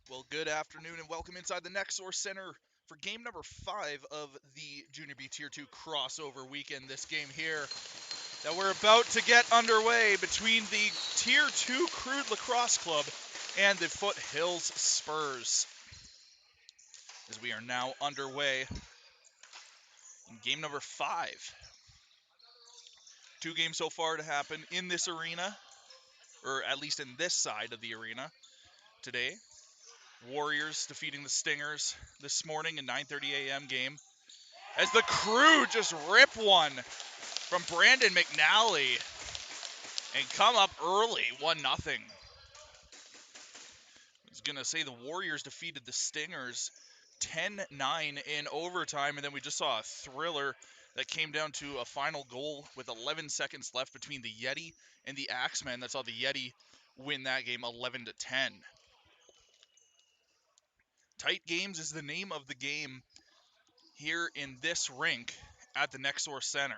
Well, good afternoon and welcome inside the NetFront Center for game number 5 of the Junior B Tier 2 crossover weekend. This game here that we're about to get underway between the Tier 2 Crude Lacrosse Club and the Foothills Spurs. As we are now underway in game number 5. 2 games so far to happen in this arena, or at least in this side of the arena today. Warriors defeating the Stingers this morning in 9:30 a.m. game. As the Crude just rip one from Brandon McNally and come up early, 1-0. I was going to say the Warriors defeated the Stingers 10-9 in overtime, and then we just saw a thriller that came down to a final goal with 11 seconds left between the Yeti and the Axemen that saw the Yeti win that game 11-10. Tight games is the name of the game here in this rink at the NetFront Center.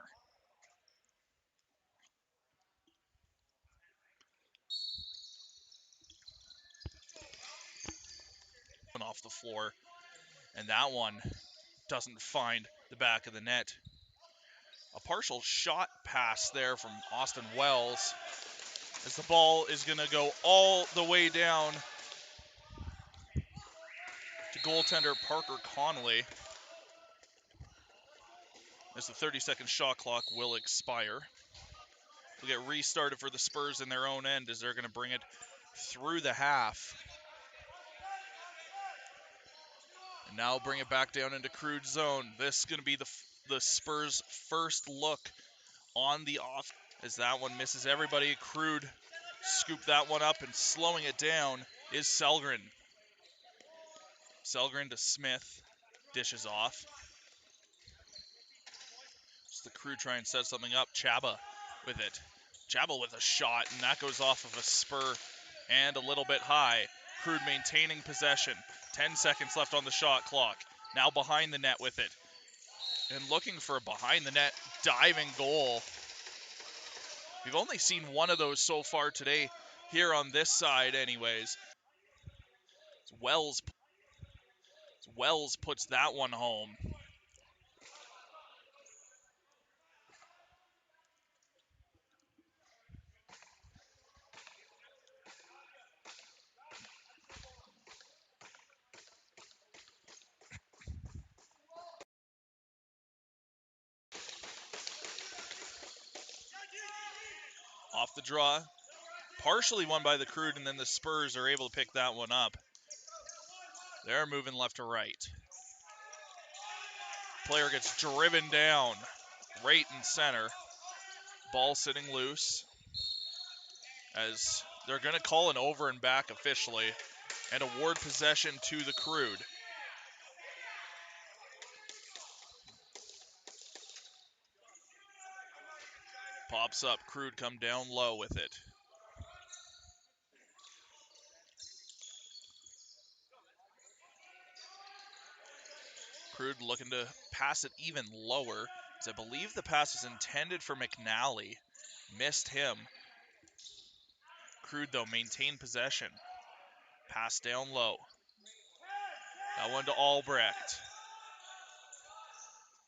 Off the floor, and that one doesn't find the back of the net. A partial shot pass there from Austin Wells as the ball is going to go all the way down to goaltender Parker Connolly as the 30-second shot clock will expire. We'll get restarted for the Spurs in their own end as they're going to bring it through the half. And now bring it back down into Crude zone. This is going to be the Spurs' first look on the off as that one misses everybody. Crude scoop that one up, and slowing it down is Selgren. Selgren to Smith, dishes off. Just the Crude try and set something up. Chaba with it. Chaba with a shot, and that goes off of a spur and a little bit high. Crude maintaining possession. 10 seconds left on the shot clock. Now behind the net with it. And looking for a behind the net diving goal. We've only seen one of those so far today here on this side anyways. Wells puts that one home. Off the draw. Partially won by the Crude, and then the Spurs are able to pick that one up. They're moving left to right. Player gets driven down right in center. Ball sitting loose as they're going to call an over and back officially and award possession to the Crude. Pops up. Crude come down low with it. Crude looking to pass it even lower, as I believe the pass was intended for McNally. Missed him. Crude, though, maintained possession. Pass down low. That one to Albrecht.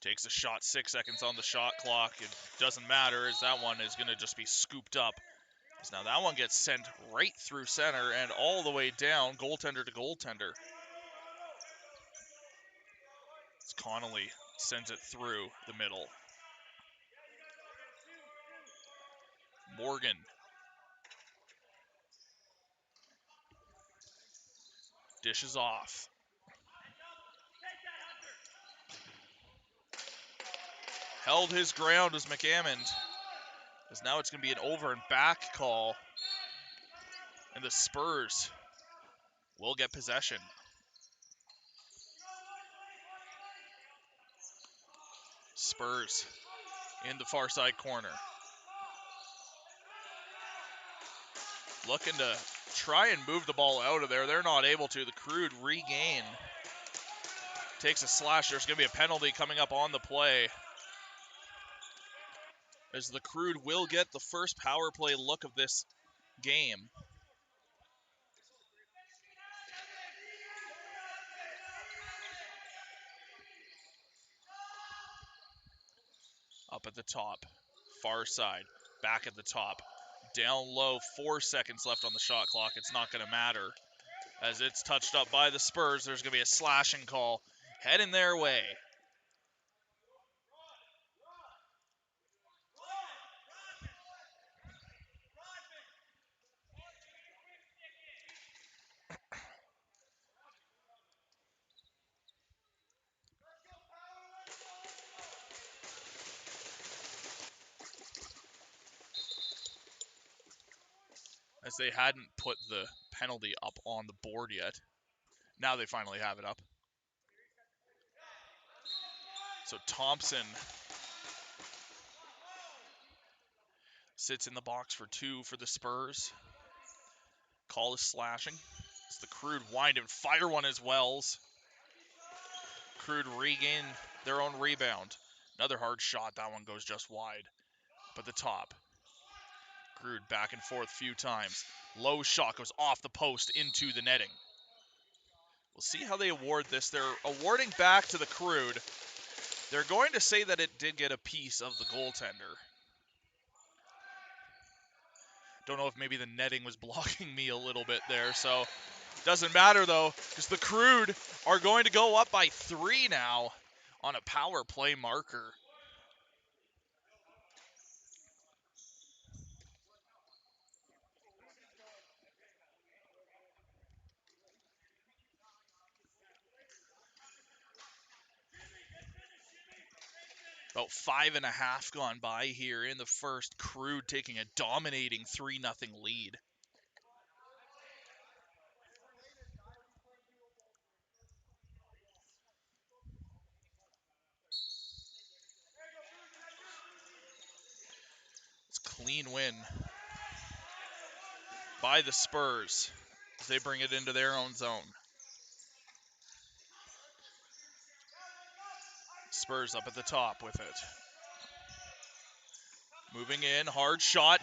Takes a shot, 6 seconds on the shot clock. It doesn't matter, as that one is going to just be scooped up. As now that one gets sent right through center and all the way down, goaltender to goaltender. As Connolly sends it through the middle. Morgan. Dishes off. Held his ground as McAmmond. As now it's going to be an over and back call. And the Spurs will get possession. Spurs in the far side corner. Looking to try and move the ball out of there. They're not able to. The Crude regain. Takes a slash. There's going to be a penalty coming up on the play, as the Crude will get the first power play look of this game. Up at the top, far side, back at the top, down low, 4 seconds left on the shot clock. It's not going to matter. As it's touched up by the Spurs, there's going to be a slashing call heading their way. As they hadn't put the penalty up on the board yet. Now they finally have it up. So Thompson sits in the box for 2 for the Spurs. Call is slashing. It's the Crude wind and fire one as Wells. Crude regain their own rebound. Another hard shot. That one goes just wide. But the top. Crude back and forth a few times. Low shot goes off the post into the netting. We'll see how they award this. They're awarding back to the Crude. They're going to say that it did get a piece of the goaltender. Don't know if maybe the netting was blocking me a little bit there, so doesn't matter though, because the Crude are going to go up by 3 now on a power play marker. About 5.5 gone by here in the first. Crude taking a dominating 3-0 lead. It's a clean win by the Spurs as they bring it into their own zone. Spurs up at the top with it. Moving in, hard shot,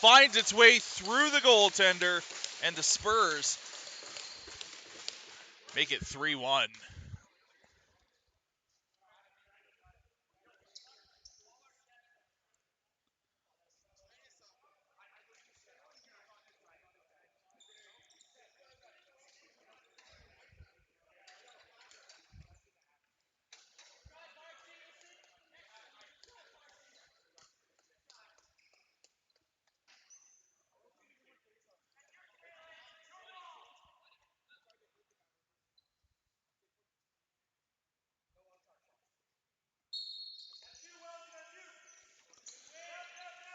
finds its way through the goaltender, and the Spurs make it 3-1.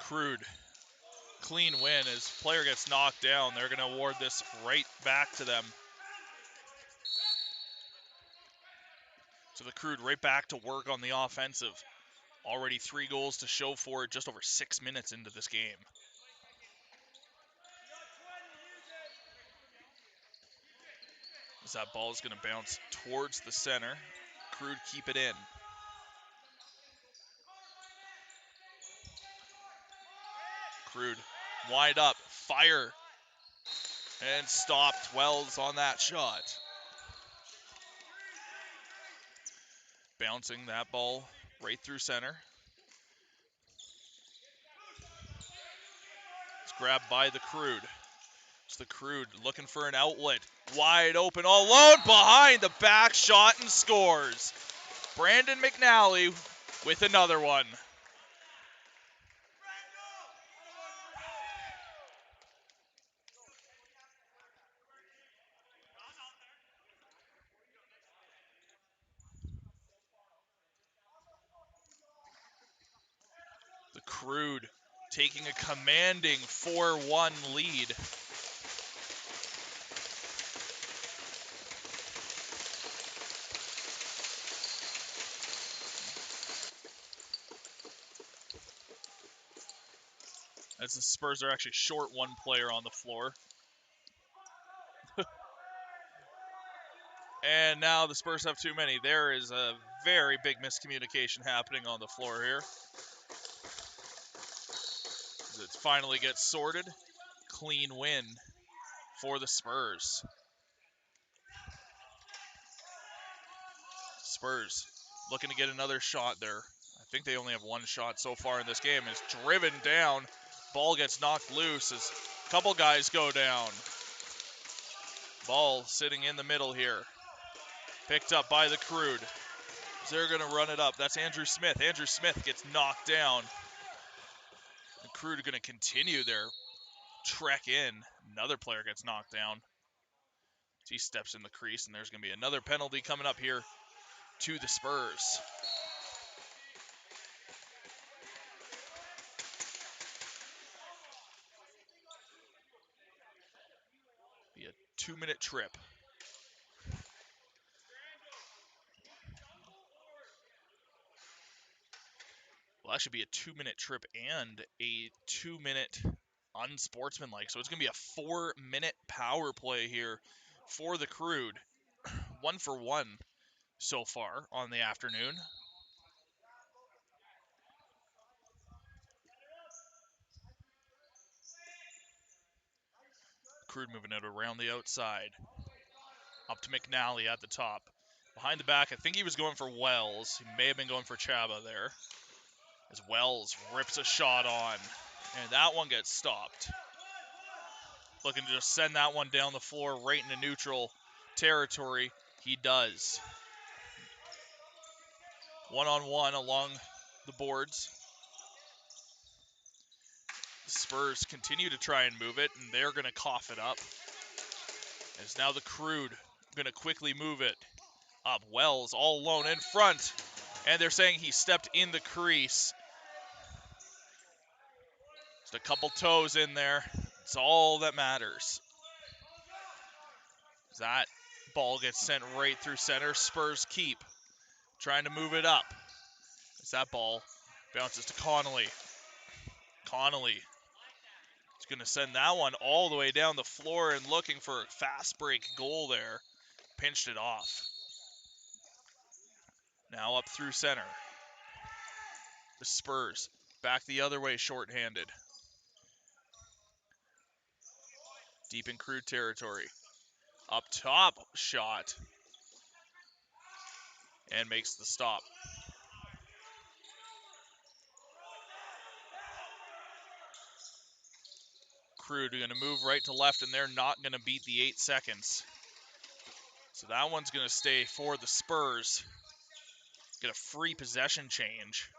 Crude, clean win. As player gets knocked down, they're going to award this right back to them. So the Crude right back to work on the offensive. Already 3 goals to show for it just over 6 minutes into this game. As that ball is going to bounce towards the center. Crude keep it in. Crude wide up, fire, and stopped. Wells on that shot. Bouncing that ball right through center. It's grabbed by the Crude. It's the Crude looking for an outlet. Wide open, all alone, behind the back shot and scores. Brandon McNally with another one. The Crude taking a commanding 4-1 lead. As the Spurs are actually short one player on the floor. And now the Spurs have too many. There is a very big miscommunication happening on the floor here. As it finally gets sorted. Clean win for the Spurs. Spurs looking to get another shot there. I think they only have one shot so far in this game, is driven down. Ball gets knocked loose as a couple guys go down. Ball sitting in the middle here. Picked up by the Crude. They're going to run it up. That's Andrew Smith. Andrew Smith gets knocked down. The Crude are going to continue their trek in. Another player gets knocked down. He steps in the crease, and there's going to be another penalty coming up here to the Spurs. Be a 2-minute trip. Will actually be a 2-minute trip and a 2-minute unsportsmanlike. So it's going to be a 4-minute power play here for the Crude. 1 for 1 so far on the afternoon. Crude moving it around the outside. Up to McNally at the top. Behind the back, I think he was going for Wells. He may have been going for Chaba there. As Wells rips a shot on. And that one gets stopped. Looking to just send that one down the floor right into neutral territory. He does. 1-on-1 along the boards. The Spurs continue to try and move it, and they're going to cough it up. As now the Crude going to quickly move it up. Wells all alone in front. And they're saying he stepped in the crease. Just a couple toes in there. It's all that matters. That ball gets sent right through center. Spurs keep trying to move it up. As that ball bounces to Connolly. Connolly is going to send that one all the way down the floor and looking for a fast break goal there. Pinched it off. Now up through center. The Spurs back the other way shorthanded. Deep in Crude territory. Up top shot. And makes the stop. Crude are going to move right to left, and they're not going to beat the 8 seconds. So that one's going to stay for the Spurs. Get a free possession change.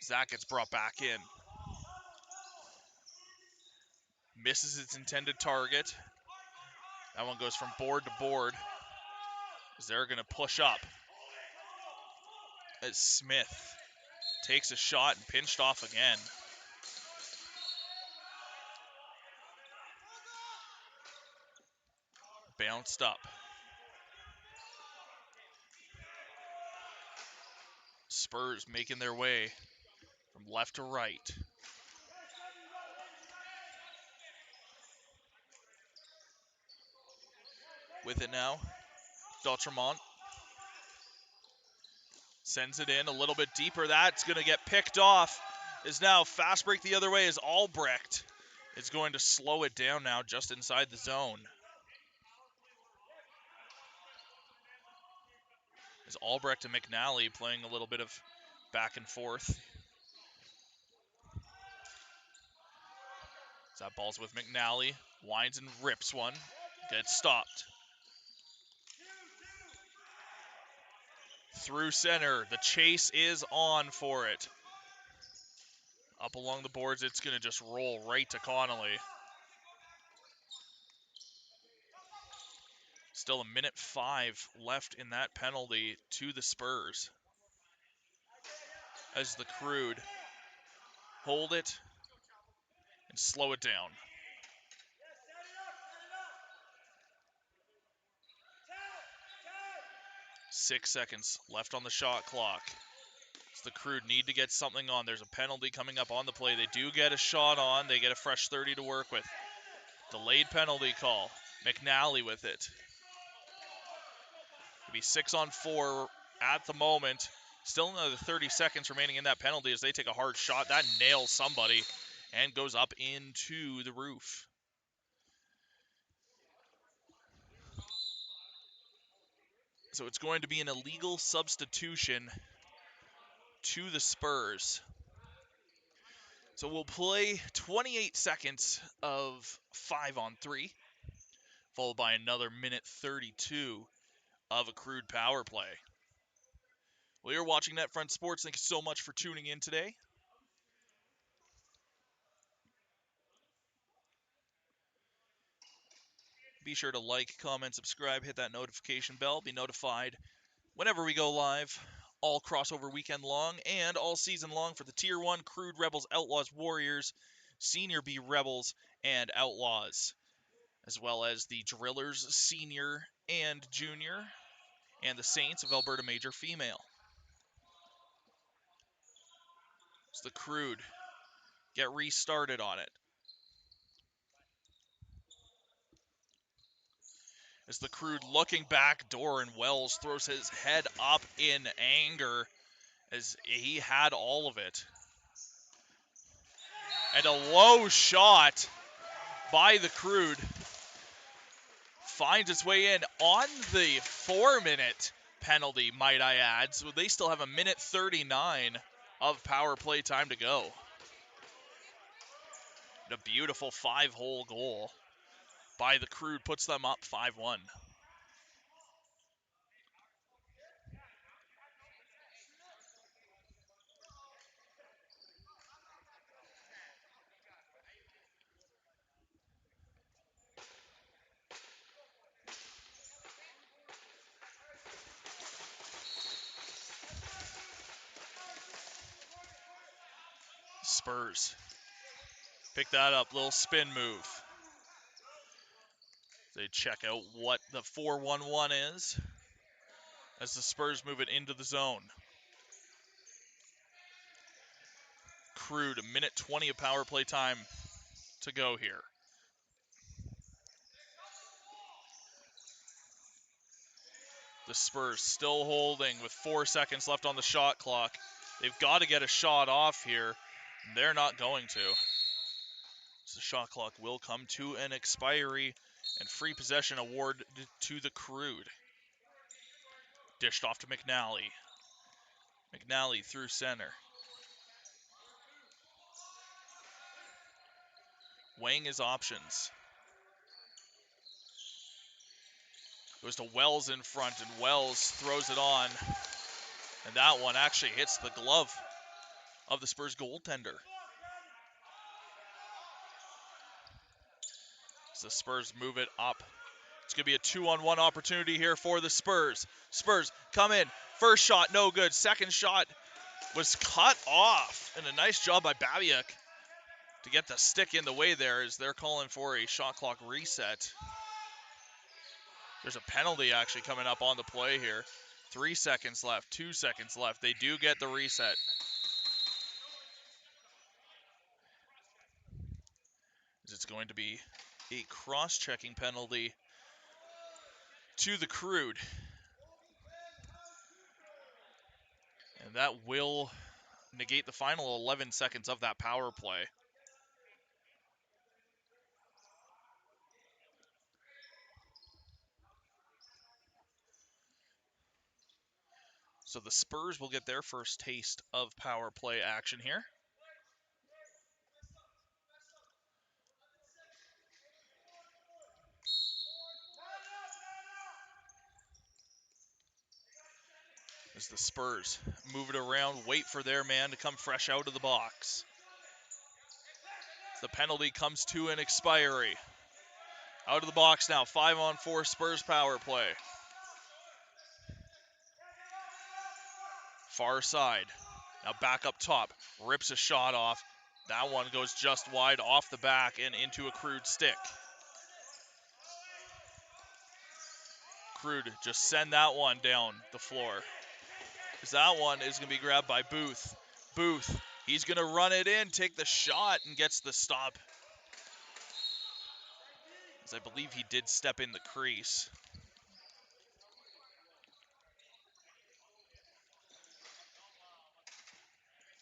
Zach gets brought back in. Misses its intended target. That one goes from board to board. As they're going to push up. As Smith takes a shot and pinched off again. Bounced up. Spurs making their way from left to right. With it now, Dautremont sends it in a little bit deeper. That's going to get picked off. Is now fast break the other way as Albrecht is going to slow it down now just inside the zone. As Albrecht and McNally playing a little bit of back and forth. As that ball's with McNally. Winds and rips one. Gets stopped. Through center. The chase is on for it. Up along the boards, it's going to just roll right to Connolly. Still a minute 5 left in that penalty to the Spurs. As the Crude hold it and slow it down. Six seconds left on the shot clock. So the Crude need to get something on. There's a penalty coming up on the play. They do get a shot on. They get a fresh 30 to work with. Delayed penalty call. McNally with it. It'll be 6-on-4 at the moment. Still another 30 seconds remaining in that penalty as they take a hard shot. That nails somebody and goes up into the roof. So it's going to be an illegal substitution to the Spurs. So we'll play 28 seconds of 5-on-3, followed by another minute 32 of a Crude power play. Well, you're watching NetFront Sports. Thank you so much for tuning in today. Be sure to like, comment, subscribe, hit that notification bell, be notified whenever we go live, all crossover weekend long and all season long for the Tier 1 Crude Rebels, Outlaws, Warriors, Senior B Rebels, and Outlaws, as well as the Drillers, Senior and Junior, and the Saints of Alberta Major Female. It's the Crude. Get restarted on it. As the Crude looking back door, and Wells throws his head up in anger as he had all of it. And a low shot by the Crude finds its way in on the 4-minute penalty, might I add. So they still have a minute 39 of power play time to go. And a beautiful 5-hole goal by the Crude puts them up 5-1. Spurs pick that up, little spin move. They check out what the 4-1-1 is as the Spurs move it into the zone. Crude, a minute 20 of power play time to go here. The Spurs still holding with 4 seconds left on the shot clock. They've got to get a shot off here. They're not going to. So the shot clock will come to an expiry and free possession awarded to the Crude. Dished off to McNally. McNally through center. Weighing his options. Goes to Wells in front, and Wells throws it on. And that one actually hits the glove of the Spurs goaltender. So the Spurs move it up. It's going to be a 2-on-1 opportunity here for the Spurs. Spurs come in. First shot, no good. Second shot was cut off. And a nice job by Babiak to get the stick in the way there as they're calling for a shot clock reset. There's a penalty actually coming up on the play here. 3 seconds left, 2 seconds left. They do get the reset. It's going to be a cross-checking penalty to the Crude. And that will negate the final 11 seconds of that power play. So the Spurs will get their first taste of power play action here. As the Spurs move it around, wait for their man to come fresh out of the box. The penalty comes to an expiry. Out of the box now, 5-on-4 Spurs power play. Far side. Now back up top. Rips a shot off. That one goes just wide off the back and into a Crude stick. Crude just send that one down the floor. Because that one is going to be grabbed by Booth. Booth, he's going to run it in, take the shot, and gets the stop. As I believe he did step in the crease.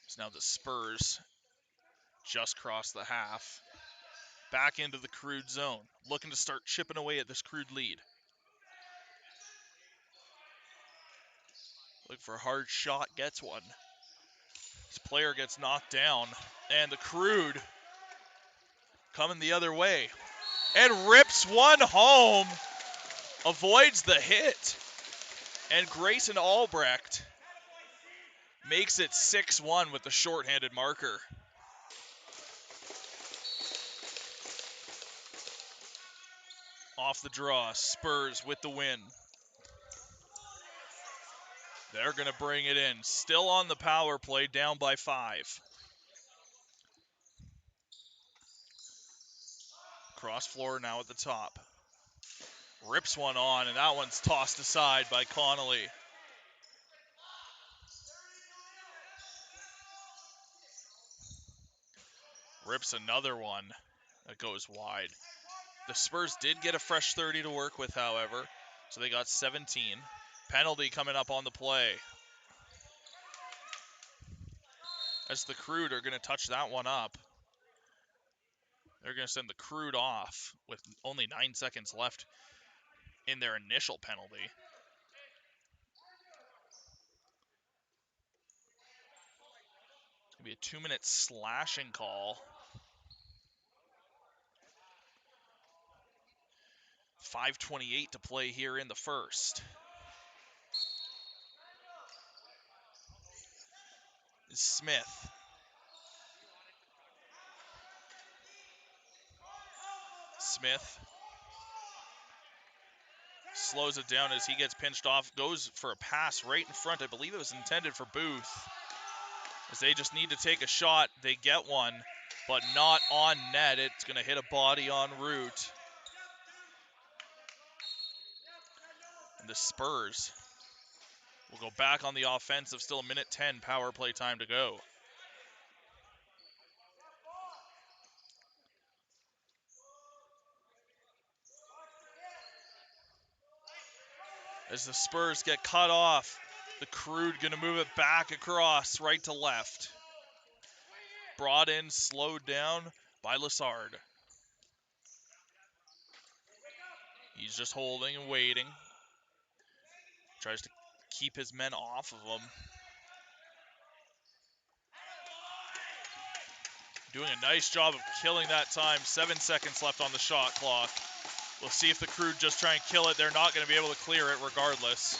So now the Spurs just crossed the half. Back into the Crude zone. Looking to start chipping away at this Crude lead. Look for a hard shot, gets one. player gets knocked down, and the Crude coming the other way and rips one home, avoids the hit, and Grayson Albrecht makes it 6-1 with the shorthanded marker. Off the draw, Spurs with the win. They're going to bring it in. Still on the power play, down by 5. Cross floor now at the top. Rips one on, and that one's tossed aside by Connolly. Rips another one that goes wide. The Spurs did get a fresh 30 to work with, however, so they got 17. Penalty coming up on the play. As the Crude are going to touch that one up. They're going to send the Crude off with only 9 seconds left in their initial penalty. It's going to be a 2-minute slashing call. 5:28 to play here in the first. Smith. Smith slows it down as he gets pinched off. Goes for a pass right in front. I believe it was intended for Booth. As they just need to take a shot. They get one, but not on net. It's going to hit a body en route. And the Spurs will go back on the offensive. Still a minute 10 power play time to go. As the Spurs get cut off, the Crude going to move it back across right to left. Brought in, slowed down by Lassard. He's just holding and waiting. Tries to keep his men off of him. Doing a nice job of killing that time. 7 seconds left on the shot clock. We'll see if the Crude just try and kill it. They're not going to be able to clear it regardless.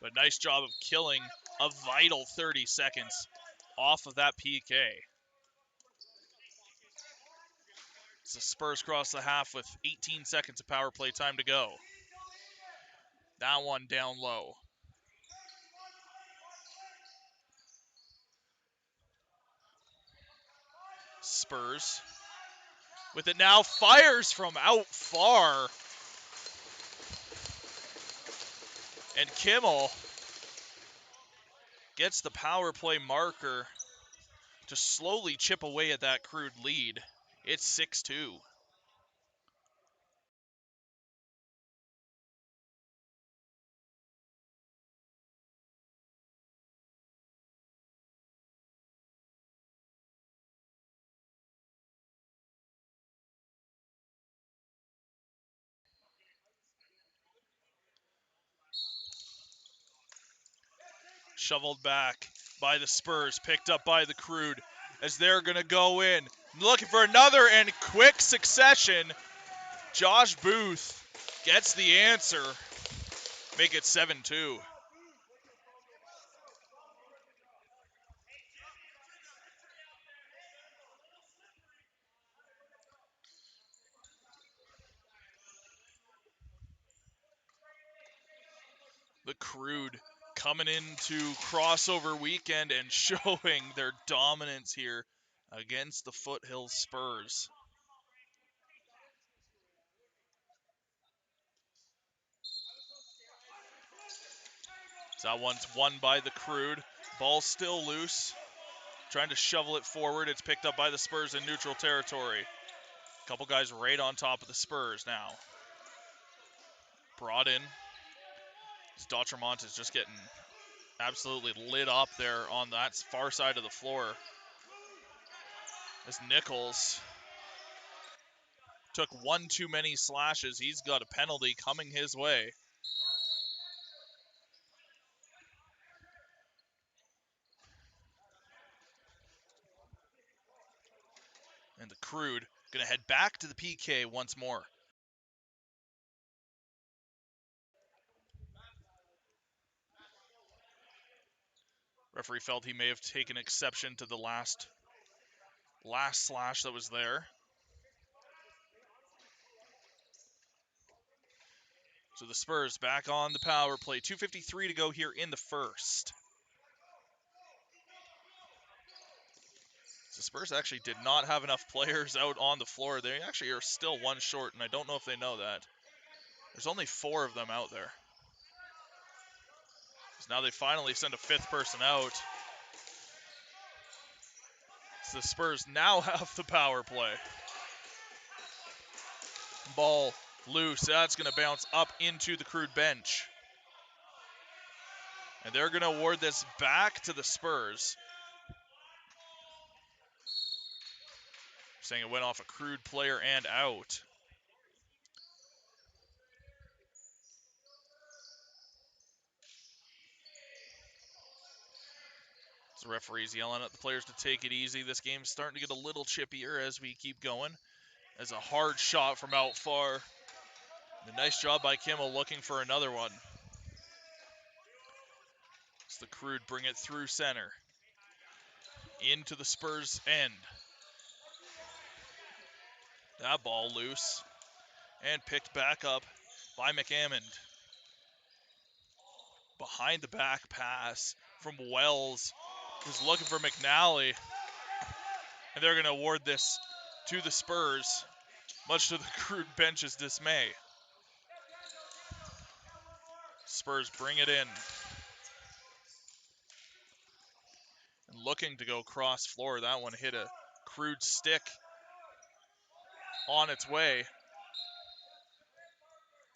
But nice job of killing a vital 30 seconds off of that PK. So Spurs cross the half with 18 seconds of power play time to go. That one down low. Spurs with it now, fires from out far. And Kimmel gets the power play marker to slowly chip away at that Crude lead. It's 6-2. Shoveled back by the Spurs, picked up by the Crude as they're going to go in. Looking for another in quick succession. Josh Booth gets the answer. Make it 7-2. The Crude coming into crossover weekend and showing their dominance here against the Foothills Spurs. So that one's won by the Crude. Ball still loose. Trying to shovel it forward. It's picked up by the Spurs in neutral territory. A couple guys right on top of the Spurs now. Brought in. Dautremont is just getting absolutely lit up there on that far side of the floor. As Nichols took one too many slashes. He's got a penalty coming his way. And the Crude going to head back to the PK once more. Referee felt he may have taken exception to the last slash that was there. So the Spurs back on the power play. 2:53 to go here in the first. The Spurs actually did not have enough players out on the floor. They actually are still one short, and I don't know if they know that. There's only 4 of them out there. So now they finally send a 5th person out. So the Spurs now have the power play. Ball loose. That's going to bounce up into the Crude bench. And they're going to award this back to the Spurs. Saying it went off a Crude player and out. The referee's yelling at the players to take it easy. This game's starting to get a little chippier as we keep going. As a hard shot from out far. A nice job by Kimmel looking for another one. As the Crude bring it through center. Into the Spurs end. That ball loose. And picked back up by McAmmond. Behind the back pass from Wells. Who's looking for McNally. And they're going to award this to the Spurs, much to the Crude bench's dismay. Spurs bring it in. And looking to go cross floor. That one hit a Crude stick on its way.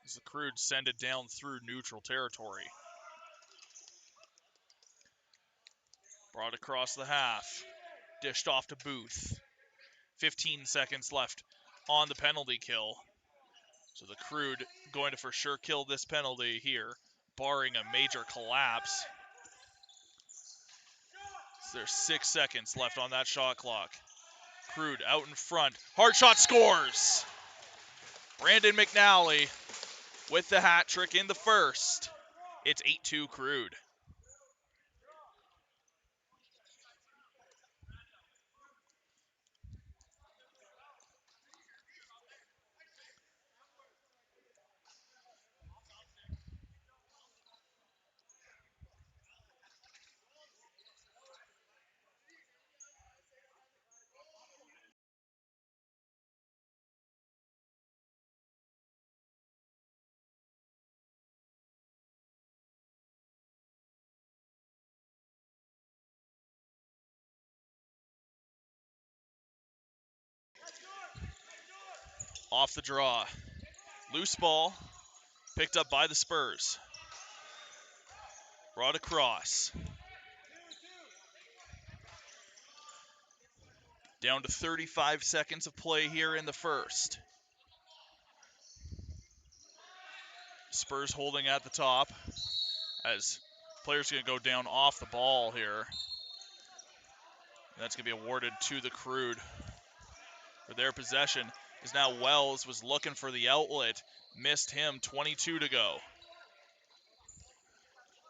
As the Crude send it down through neutral territory. Brought across the half. Dished off to Booth. 15 seconds left on the penalty kill. So the Crude going to for sure kill this penalty here, barring a major collapse. So there's 6 seconds left on that shot clock. Crude out in front. Hard shot, scores! Brandon McNally with the hat trick in the first. It's 8-2 Crude. Off the draw. Loose ball. Picked up by the Spurs. Brought across. Down to 35 seconds of play here in the first. Spurs holding at the top as players going to go down off the ball here. That's going to be awarded to the Crude for their possession. Is now Wells was looking for the outlet. Missed him. 22 to go.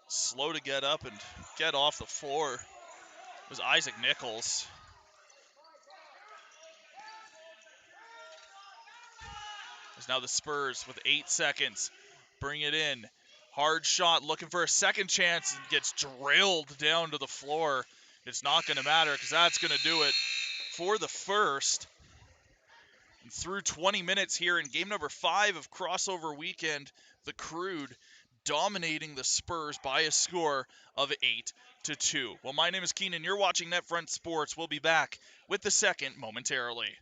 Slow to get up and get off the floor. It was Isaac Nichols. As now the Spurs with 8 seconds. Bring it in. Hard shot, looking for a second chance, and gets drilled down to the floor. It's not going to matter because that's going to do it for the first. And through 20 minutes here in game number 5 of Crossover Weekend, the Crude dominating the Spurs by a score of 8-2. Well, my name is Keenan. You're watching NetFront Sports. We'll be back with the second momentarily.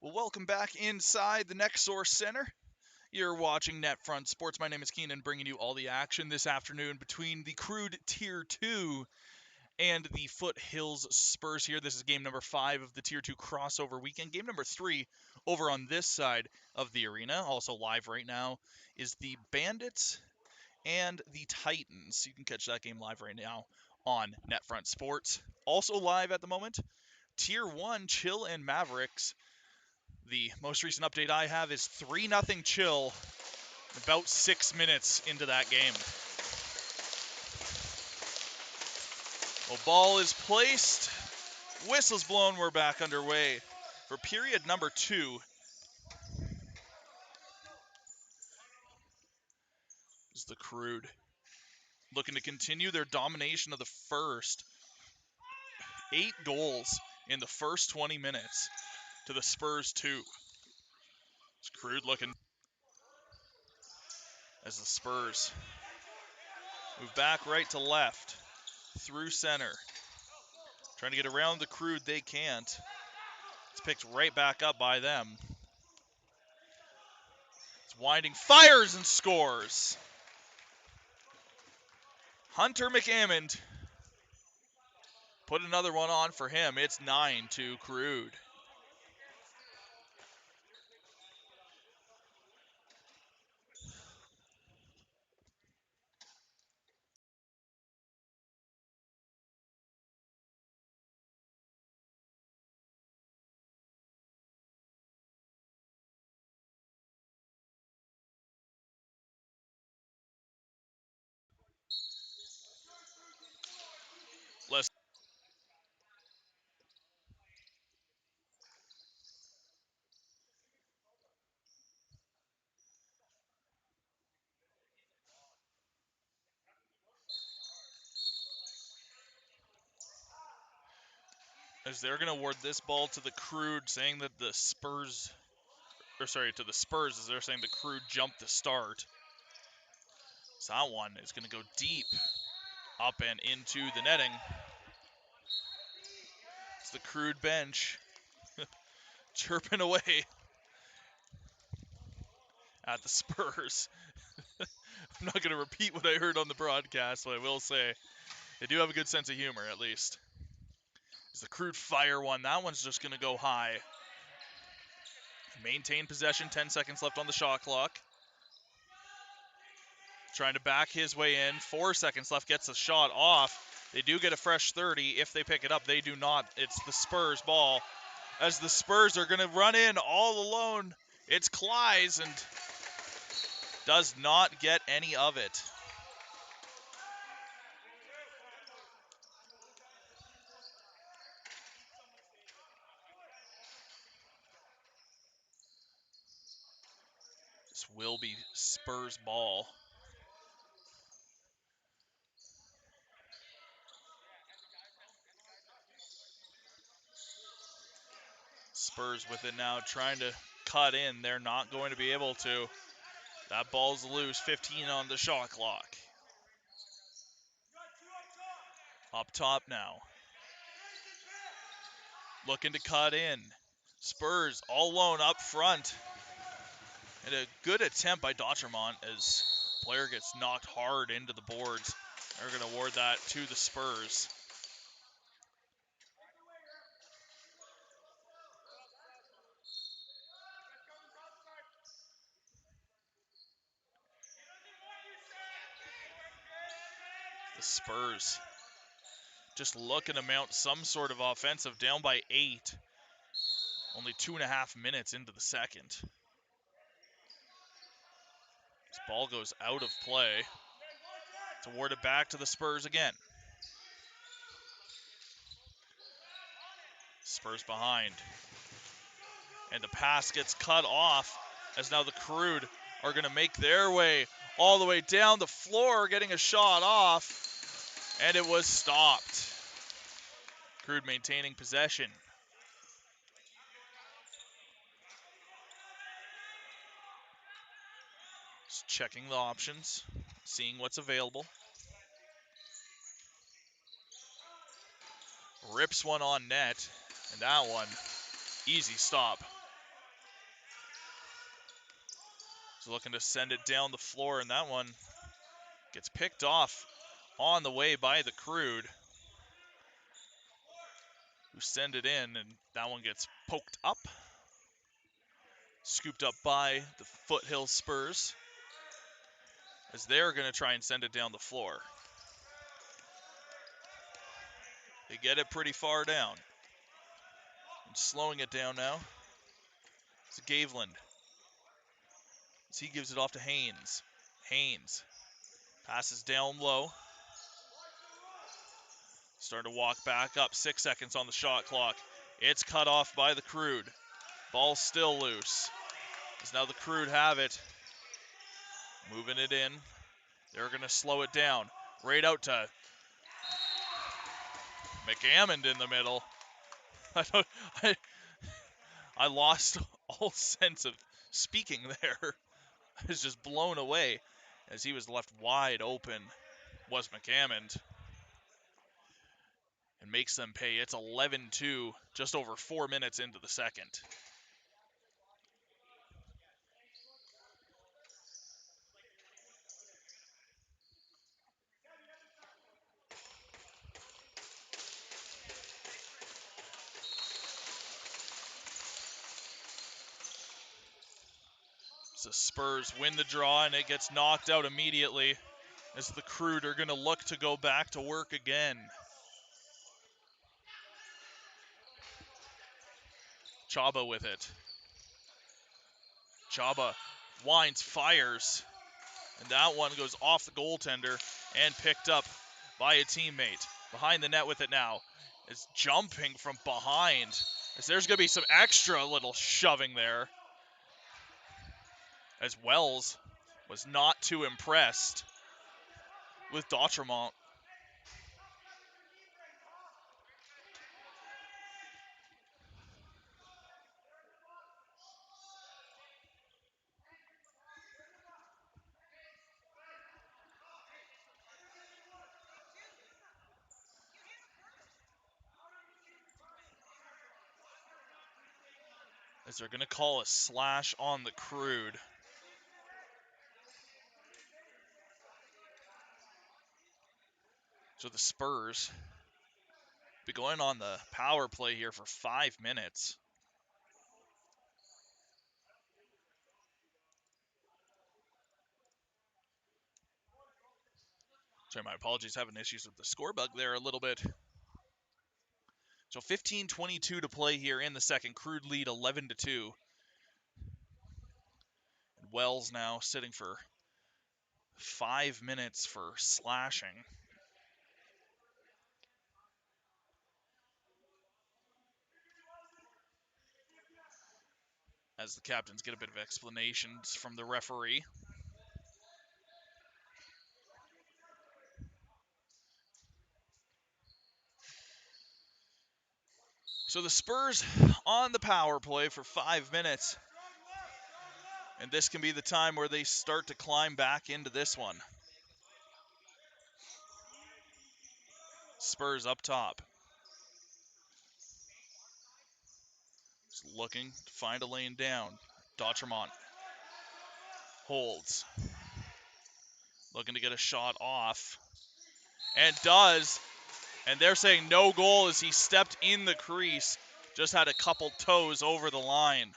Well, welcome back inside the NextSource Center. You're watching NetFront Sports. My name is Keenan, bringing you all the action this afternoon between the Crude Tier 2 and the Foothills Spurs here. This is game number 5 of the Tier 2 crossover weekend. Game number 3 over on this side of the arena. Also live right now is the Bandits and the Titans. You can catch that game live right now on NetFront Sports. Also live at the moment, Tier 1 Chill and Mavericks. The most recent update I have is 3-0 Chill, about 6 minutes into that game. Well, ball is placed, whistle's blown, we're back underway for period number 2. Is the Crude looking to continue their domination of the first. 8 goals in the first 20 minutes to the Spurs 2. It's Crude looking as the Spurs move back right to left through center. Trying to get around the Crude, they can't. It's picked right back up by them. It's winding, fires and scores. Hunter McAmmond put another one on for him. It's 9-2 Crude. Less as they're going to award this ball to the Crude, saying that the Spurs, to the Spurs, as they're saying the Crude jumped the start. So that one is going to go deep up and into the netting. It's the Crude bench chirping away at the Spurs. I'm not going to repeat what I heard on the broadcast, but I will say they do have a good sense of humor, at least. It's the Crude fire one. That one's just going to go high. Maintain possession, 10 seconds left on the shot clock. Trying to back his way in, 4 seconds left, gets the shot off. They do get a fresh 30. If they pick it up, they do not. It's the Spurs ball. As the Spurs are going to run in all alone, it's Klyes and does not get any of it. This will be Spurs ball. Spurs with it now, trying to cut in. They're not going to be able to. That ball's loose, 15 on the shot clock. Up top now. Looking to cut in. Spurs all alone up front. And a good attempt by Dotremont as player gets knocked hard into the boards. They're going to award that to the Spurs. The Spurs just looking to mount some sort of offensive, down by 8. Only 2.5 minutes into the second. This ball goes out of play. It's awarded back to the Spurs again. Spurs behind. And the pass gets cut off as now the Crude are going to make their way all the way down the floor, getting a shot off. And it was stopped. Crude maintaining possession. Just checking the options, seeing what's available. Rips one on net, and that one, easy stop. He's looking to send it down the floor, and that one gets picked off on the way by the Crude, who send it in, and that one gets poked up. Scooped up by the Foothills Spurs, as they're going to try and send it down the floor. They get it pretty far down. And slowing it down now. It's Gaveland. As he gives it off to Haynes. Haynes passes down low. Starting to walk back up. 6 seconds on the shot clock. It's cut off by the Crude. Ball still loose. As now the Crude have it. Moving it in. They're going to slow it down. Right out to McAmmond in the middle. I lost all sense of speaking there. I was just blown away as he was left wide open, was McAmmond. And makes them pay. It's 11-2, just over 4 minutes into the second. So Spurs win the draw, and it gets knocked out immediately as the Crude are going to look to go back to work again. Chaba with it. Chaba winds, fires, and that one goes off the goaltender and picked up by a teammate. Behind the net with it now is jumping from behind, as there's going to be some extra little shoving there, as Wells was not too impressed with Dautremont. As they're going to call a slash on the Crude. So the Spurs be going on the power play here for 5 minutes. Sorry, my apologies, having issues with the score bug there a little bit. So 15:22 to play here in the second. Crude lead 11-2. And Wells now sitting for 5 minutes for slashing. As the captains get a bit of explanations from the referee. So the Spurs on the power play for 5 minutes. And this can be the time where they start to climb back into this one. Spurs up top. Just looking to find a lane down. Dautremont holds. Looking to get a shot off. And does. And they're saying no goal as he stepped in the crease. Just had a couple toes over the line.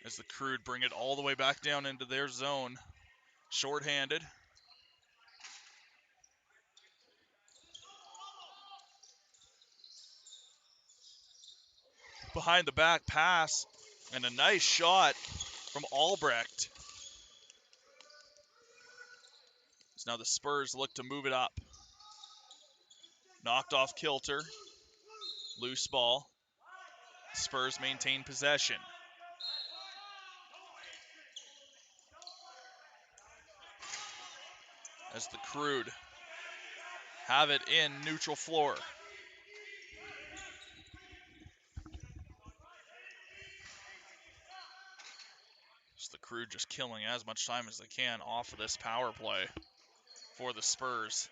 As the Crude bring it all the way back down into their zone. Shorthanded. Behind the back pass. And a nice shot from Albrecht. So now the Spurs look to move it up. Knocked off kilter. Loose ball. Spurs maintain possession. As the Crude have it in neutral floor. As the Crude just killing as much time as they can off of this power play for the Spurs.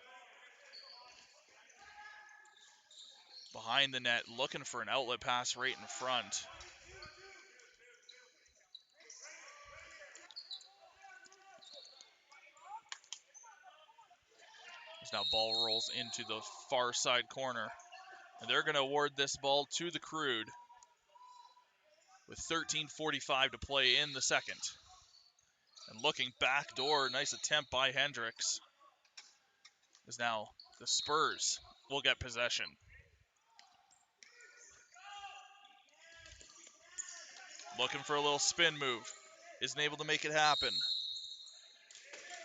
Behind the net, looking for an outlet pass right in front. As now ball rolls into the far side corner. And they're going to award this ball to the Crude with 13:45 to play in the second. And looking backdoor, nice attempt by Hendricks. As now the Spurs will get possession. Looking for a little spin move. Isn't able to make it happen.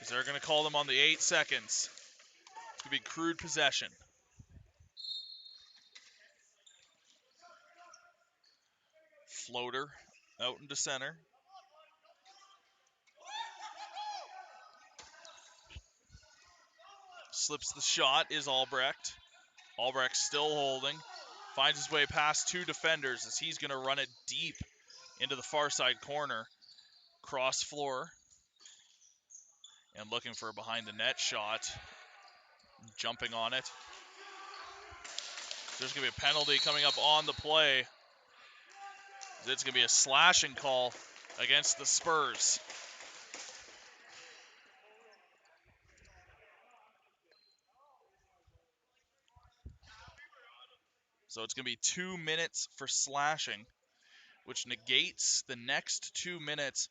As they're going to call them on the 8 seconds. It's going to be Crude possession. Floater out into center. Slips the shot is Albrecht. Albrecht still holding. Finds his way past 2 defenders as he's going to run it deep into the far side corner. Cross floor. And looking for a behind the net shot. Jumping on it. There's going to be a penalty coming up on the play. It's going to be a slashing call against the Spurs. So it's going to be 2 minutes for slashing, which negates the next 2 minutes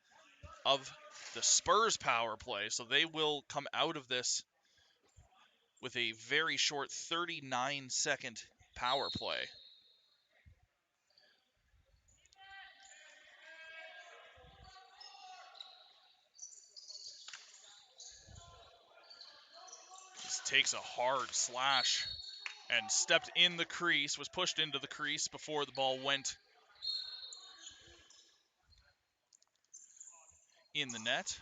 of the Spurs power play. So they will come out of this with a very short 39-second power play. Just takes a hard slash and stepped in the crease, was pushed into the crease before the ball went in the net.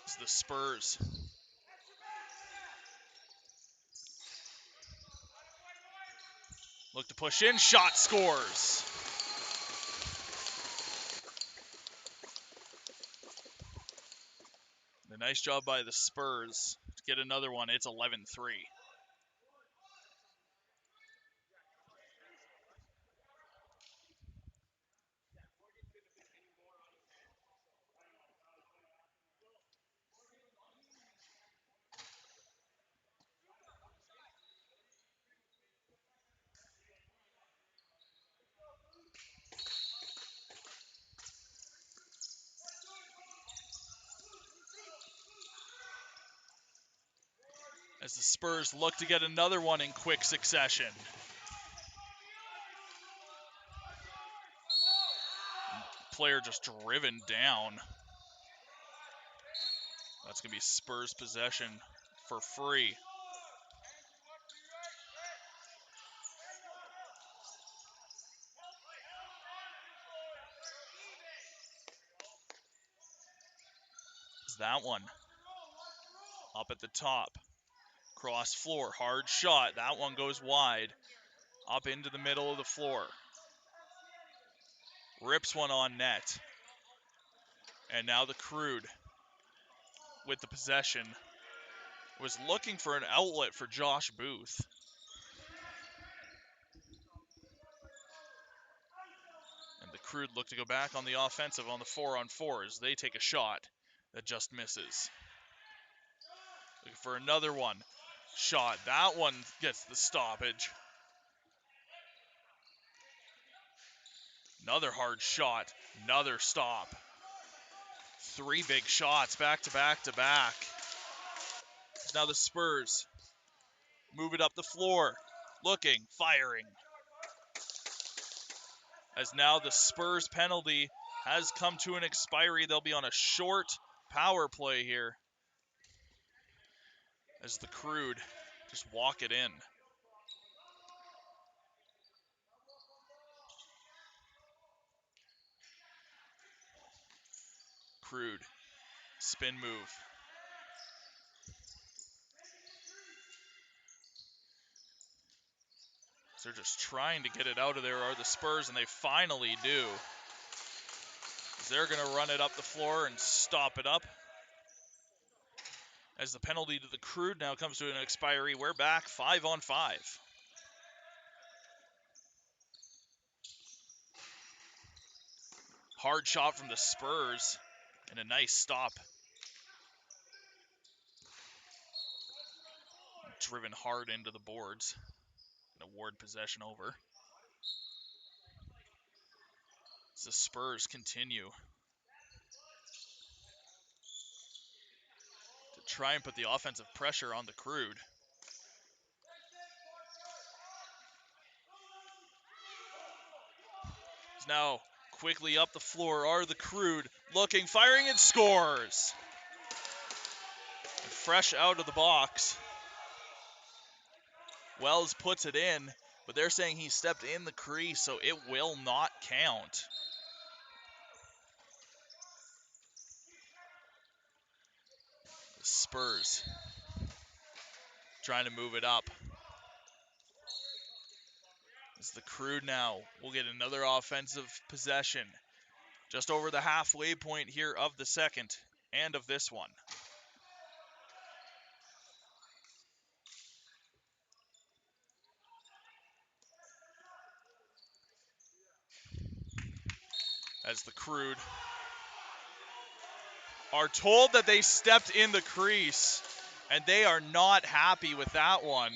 It's the Spurs. Look to push in, shot scores. A nice job by the Spurs to get another one. It's 11-3. As the Spurs look to get another one in quick succession. Player just driven down. That's going to be Spurs possession for free. Is that one up at the top. Cross floor, hard shot. That one goes wide. Up into the middle of the floor. Rips one on net. And now the Crude with the possession was looking for an outlet for Josh Booth. And the Crude look to go back on the offensive on the 4-on-4 as they take a shot that just misses. Looking for another one. Shot. That one gets the stoppage. Another hard shot. Another stop. 3 big shots back to back to back. Now the Spurs move it up the floor. Looking, firing. As now the Spurs penalty has come to an expiry. They'll be on a short power play here. As the Crude just walk it in. Crude, spin move. So they're just trying to get it out of there are the Spurs, and they finally do. They're going to run it up the floor and stop it up. As the penalty to the Crude now comes to an expiry, we're back 5-on-5. Hard shot from the Spurs, and a nice stop. Driven hard into the boards. And award possession over. As the Spurs continue to try and put the offensive pressure on the Crude. Now quickly up the floor are the Crude, looking, firing, and scores. Fresh out of the box. Wells puts it in, but they're saying he stepped in the crease, so it will not count. The Spurs trying to move it up. As the Crude now will get another offensive possession. Just over the halfway point here of the second and of this one. As the Crude are told that they stepped in the crease, and they are not happy with that one.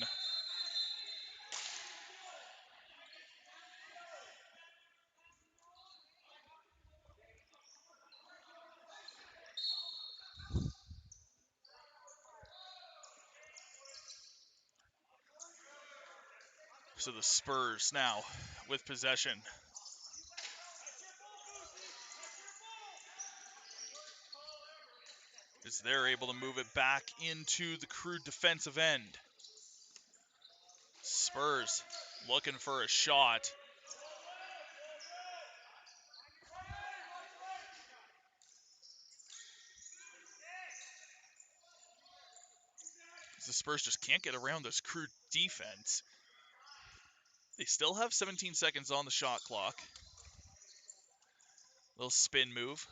So the Spurs now with possession. As they're able to move it back into the Crude defensive end. Spurs looking for a shot. The Spurs just can't get around this Crude defense. They still have 17 seconds on the shot clock. Little spin move.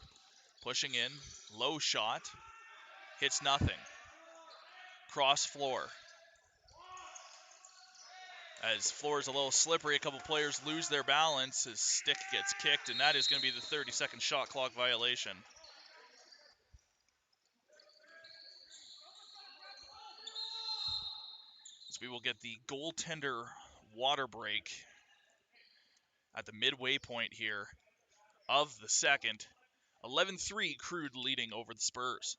Pushing in. Low shot. Hits nothing. Cross floor. As floor is a little slippery, a couple players lose their balance. His stick gets kicked, and that is going to be the 30-second shot clock violation. So we will get the goaltender water break at the midway point here of the second. 11-3 Crude leading over the Spurs.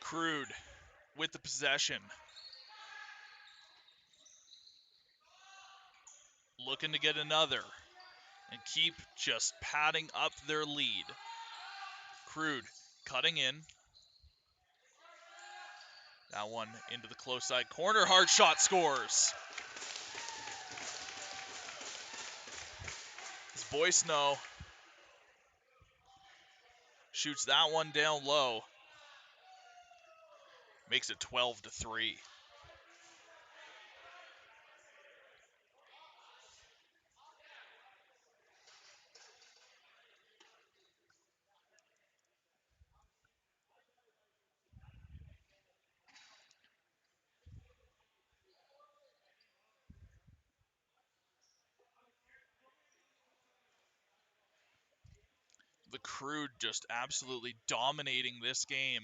Crude with the possession. Looking to get another and keep just padding up their lead. Crude cutting in. That one into the close side corner. Hard shot, scores. As Boisno shoots that one down low. Makes it 12-3. Crude just absolutely dominating this game.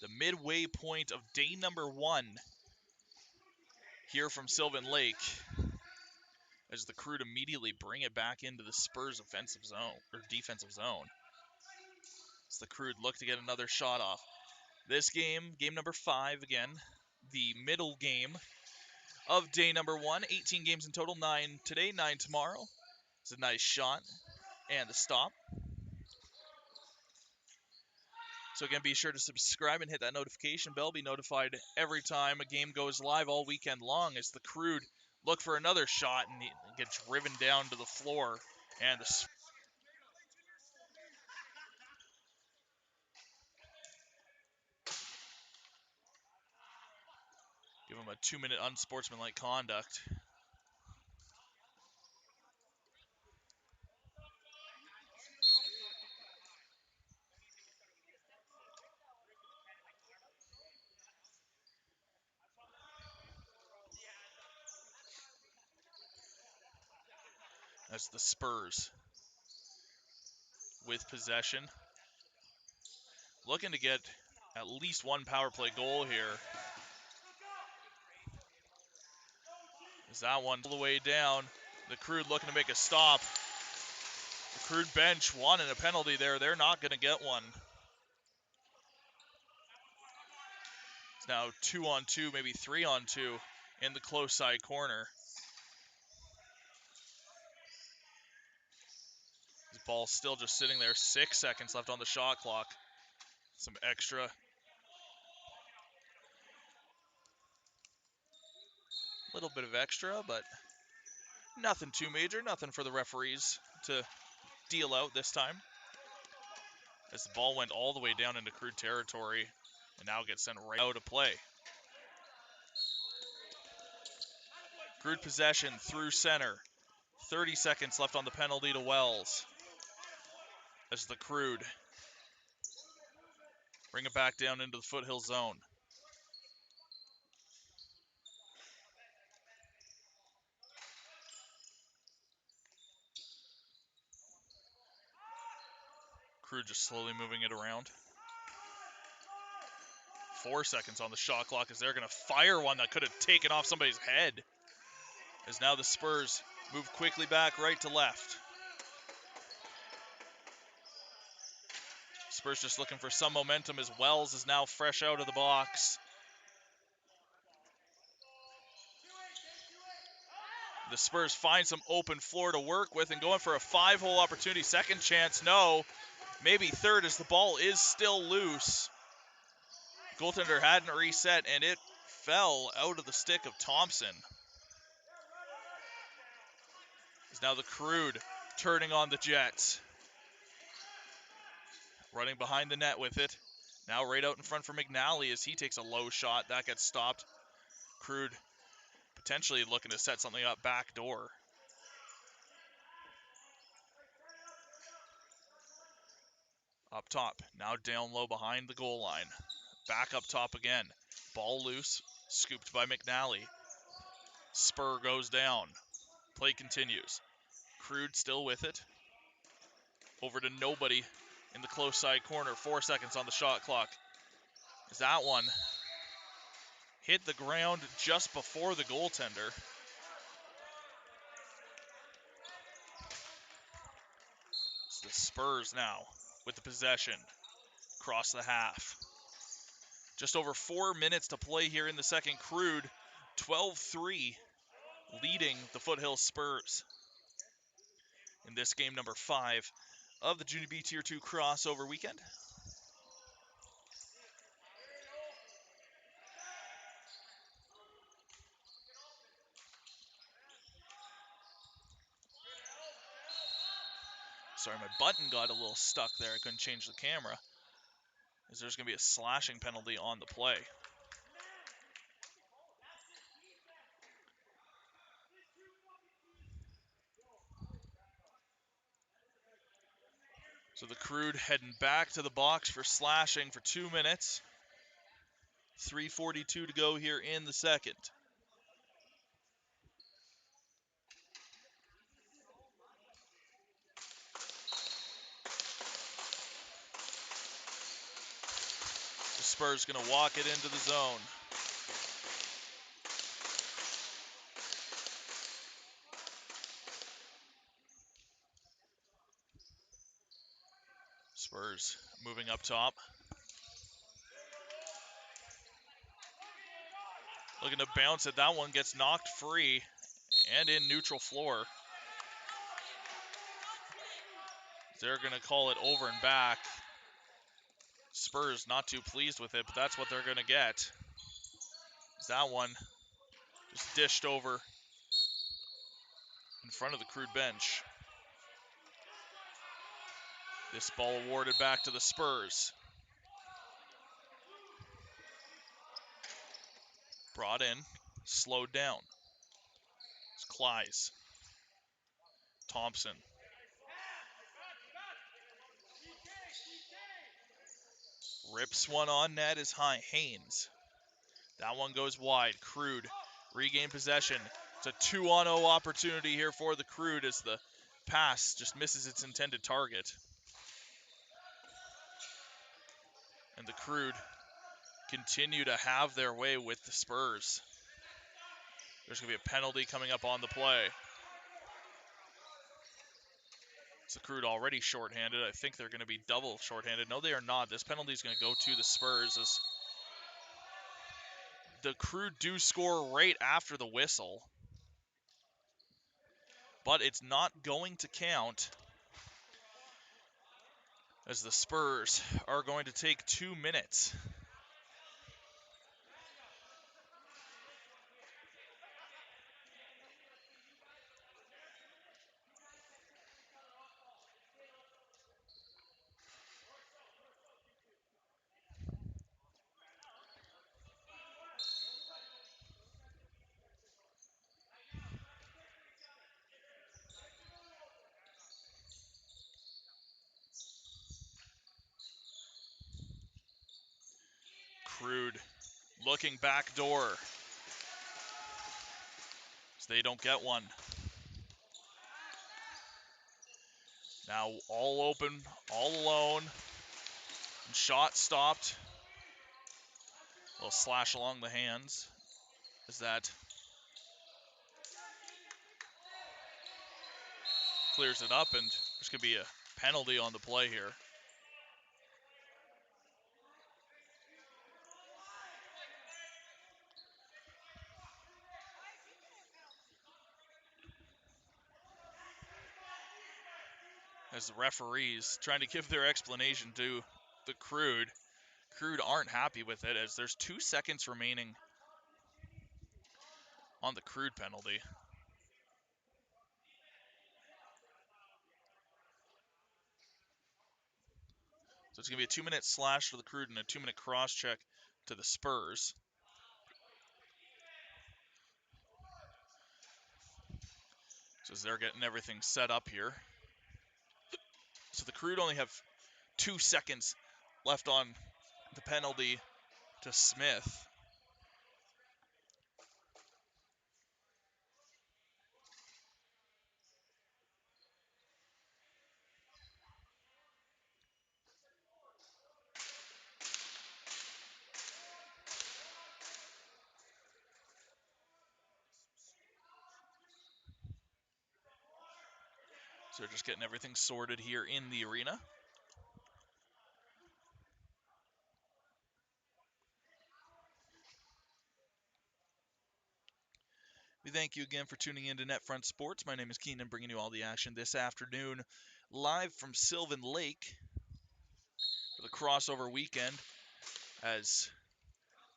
The midway point of day number 1 here from Sylvan Lake, as the Crude immediately bring it back into the Spurs offensive zone, or defensive zone. As the Crude look to get another shot off. This game, game number 5 again, the middle game of day number 1. 18 games in total, 9 today, 9 tomorrow. It's a nice shot and the stop. So again, be sure to subscribe and hit that notification bell. Be notified every time a game goes live all weekend long, as the Crude look for another shot and get driven down to the floor. And the give him a 2-minute unsportsmanlike conduct. That's the Spurs with possession. Looking to get at least one power play goal here. Is that one all the way down? The Crude looking to make a stop. The Crude bench wanted a penalty there. They're not going to get one. It's now 2-on-2, maybe 3-on-2 in the close side corner. This ball's still just sitting there. 6 seconds left on the shot clock. Some extra. Little bit of extra, but nothing too major. Nothing for the referees to deal out this time, as the ball went all the way down into Crude territory and now gets sent right out of play. Crude possession through center. 30 seconds left on the penalty to Wells, as the Crude bring it back down into the Foothills zone. Crude just slowly moving it around. 4 seconds on the shot clock, as they're going to fire one that could have taken off somebody's head. As now the Spurs move quickly back right to left. Spurs just looking for some momentum, as Wells is now fresh out of the box. The Spurs find some open floor to work with and going for a 5-hole opportunity. Second chance, no. Maybe third, as the ball is still loose. Goaltender hadn't reset, and it fell out of the stick of Thompson. Is now the Crude turning on the Jets. Running behind the net with it. Now right out in front for McNally as he takes a low shot. That gets stopped. Crude potentially looking to set something up back door. Up top. Now down low behind the goal line. Back up top again. Ball loose. Scooped by McNally. Spur goes down. Play continues. Crude still with it. Over to nobody in the close side corner. 4 seconds on the shot clock. Is that one hit the ground just before the goaltender? It's the Spurs now with the possession across the half. Just over 4 minutes to play here in the second. Crude 12-3 leading the Foothills Spurs in this game number 5 of the Junior B Tier 2 crossover weekend. Sorry, my button got a little stuck there. I couldn't change the camera, as there's going to be a slashing penalty on the play. So the Crude heading back to the box for slashing for 2 minutes. 3:42 to go here in the second. Spurs going to walk it into the zone. Spurs moving up top. Looking to bounce it. That one gets knocked free and in neutral floor. They're going to call it over and back. Spurs not too pleased with it, but that's what they're going to get. That one just dished over in front of the Crude bench. This ball awarded back to the Spurs. Brought in, slowed down. It's Kleiss. Thompson. Rips one on net is Haynes. That one goes wide. Crude regain possession. It's a 2-on-0 opportunity here for the Crude as the pass just misses its intended target. And the Crude continue to have their way with the Spurs. There's going to be a penalty coming up on the play. It's the Crude already shorthanded. I think they're going to be double shorthanded. No, they are not. This penalty is going to go to the Spurs as the Crude do score right after the whistle. But it's not going to count as the Spurs are going to take 2 minutes. Crude looking back door. So they don't get one. Now all open, all alone. And shot stopped. A little slash along the hands. As that clears it up, and there's going to be a penalty on the play here. As the referees trying to give their explanation to the Crude. Crude aren't happy with it as there's 2 seconds remaining on the Crude penalty. So it's going to be a 2-minute slash to the Crude and a 2-minute cross check to the Spurs. So as they're getting everything set up here. So the Crude only have 2 seconds left on the penalty to Smith. So they're just getting everything sorted here in the arena. We thank you again for tuning in to NetFront Sports. My name is Keenan, bringing you all the action this afternoon, live from Sylvan Lake for the crossover weekend as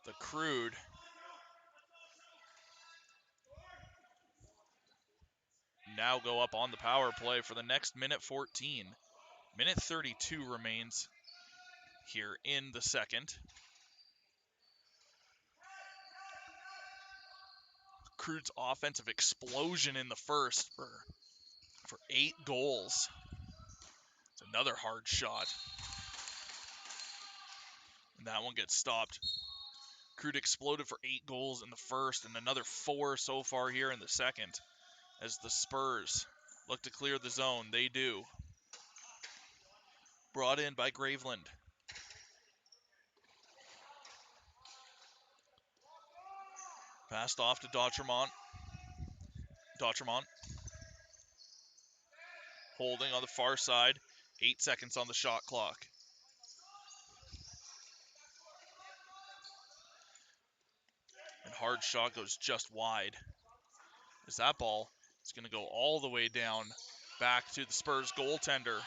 the Crude now go up on the power play for the next minute 14. Minute 32 remains here in the second. Crude's offensive explosion in the first for 8 goals. It's another hard shot. And that one gets stopped. Crude exploded for 8 goals in the first and another 4 so far here in the second. As the Spurs look to clear the zone, they do. Brought in by Graveland. Passed off to Dautremont. Dautremont holding on the far side. 8 seconds on the shot clock. And hard shot goes just wide. As that ball is going to go all the way down back to the Spurs goaltender.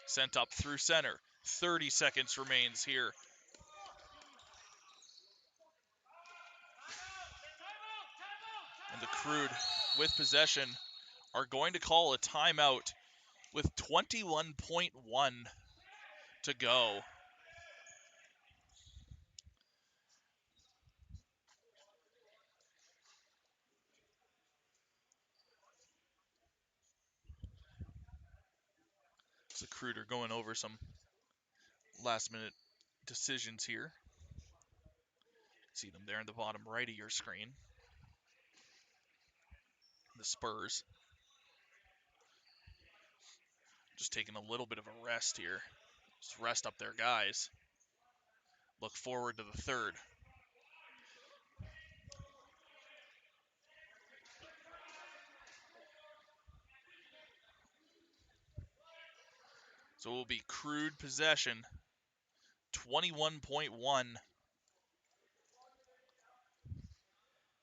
Sent up through center. 30 seconds remains here. And the Crude, with possession, are going to call a timeout with 21.1 to go. So the Crude are going over some last-minute decisions here. See them there in the bottom right of your screen. The Spurs just taking a little bit of a rest here. Just rest up their guys. Look forward to the third. So it will be Crude possession, 21.1.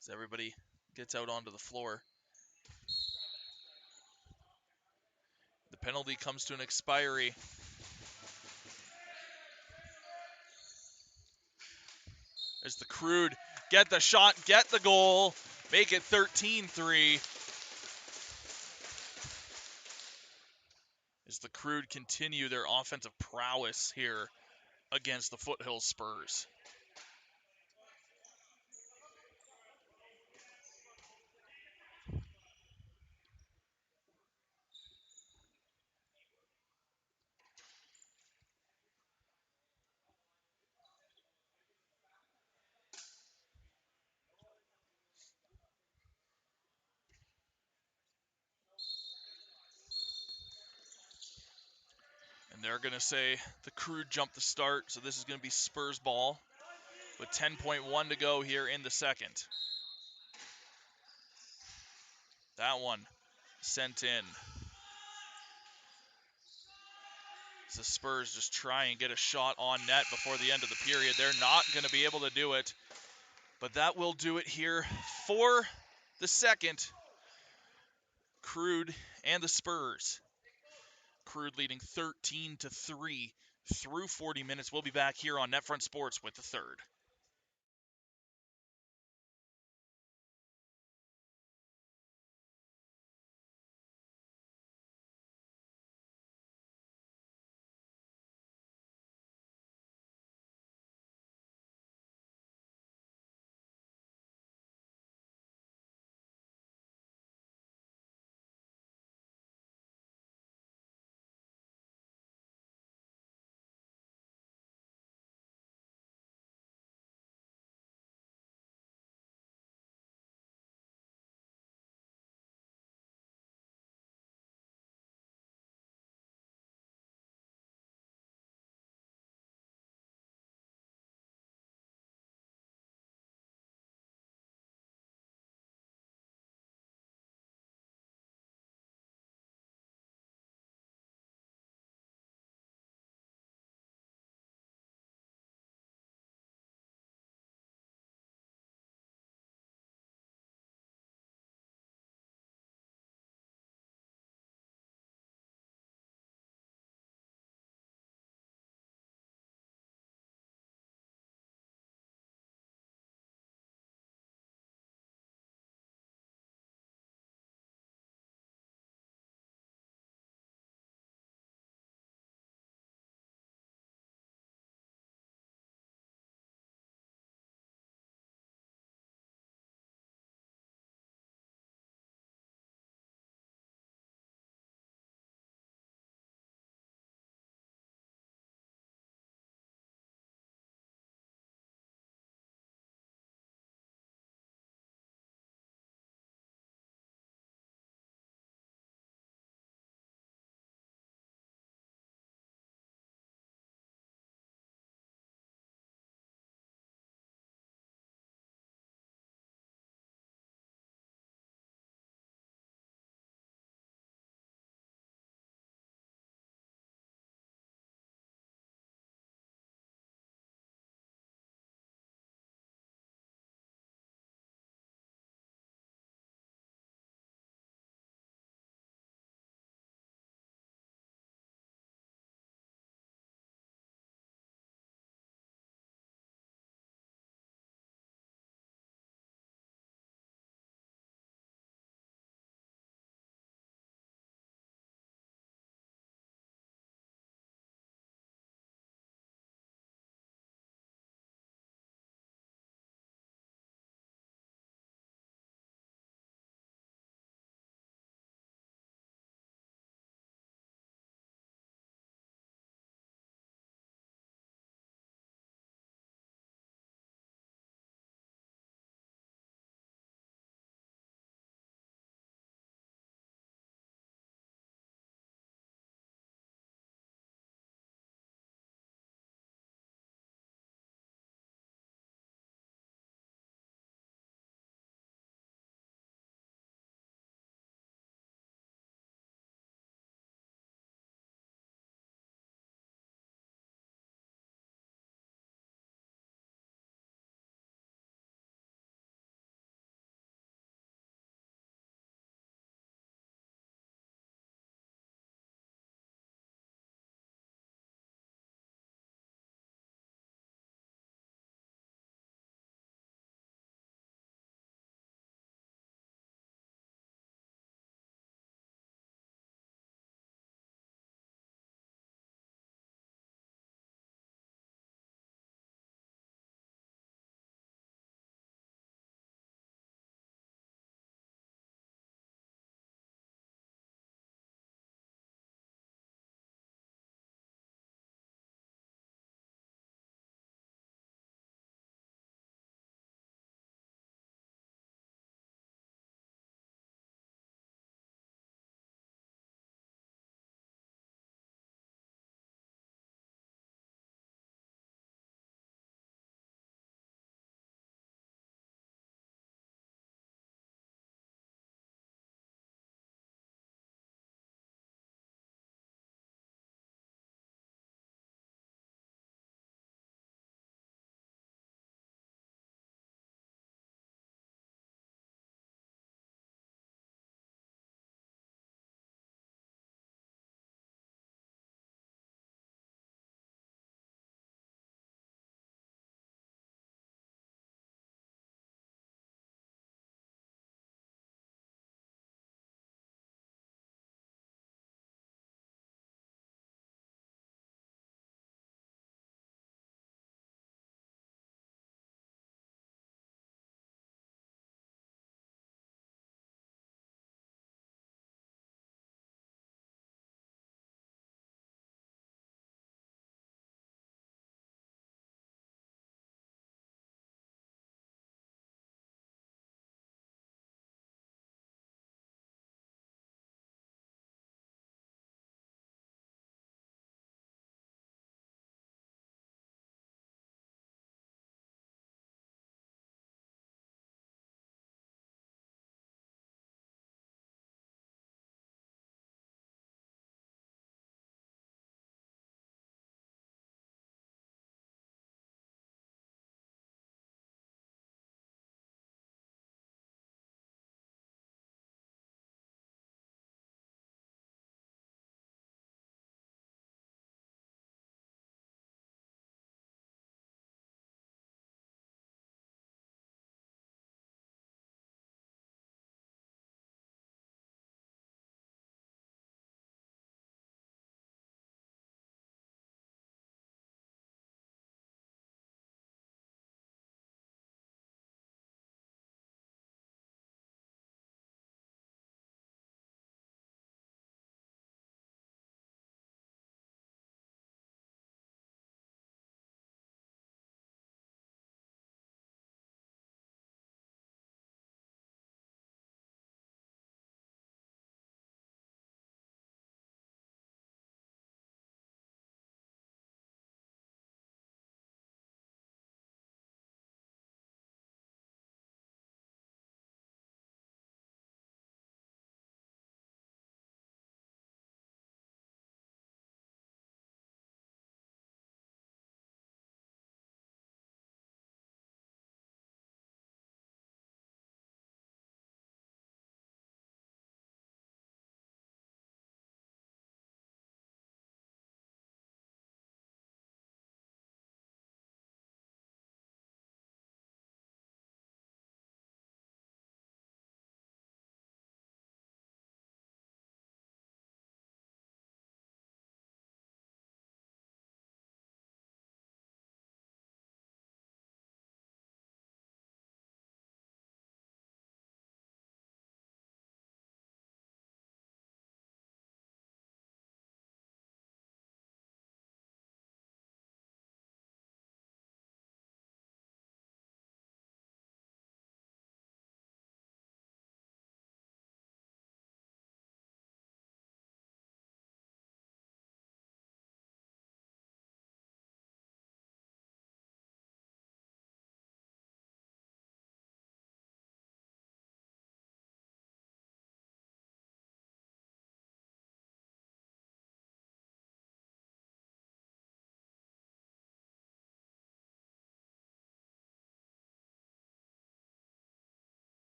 As everybody gets out onto the floor. The penalty comes to an expiry. As the Crude get the shot, get the goal, make it 13-3. As the Crude continue their offensive prowess here against the Foothills Spurs. And they're going to say the Crude jumped the start, so this is going to be Spurs ball with 10.1 to go here in the second. That one sent in. As the Spurs just try and get a shot on net before the end of the period. They're not going to be able to do it, but that will do it here for the second. Crude and the Spurs. Crude leading 13-3 through 40 minutes. We'll be back here on NetFront Sports with the third.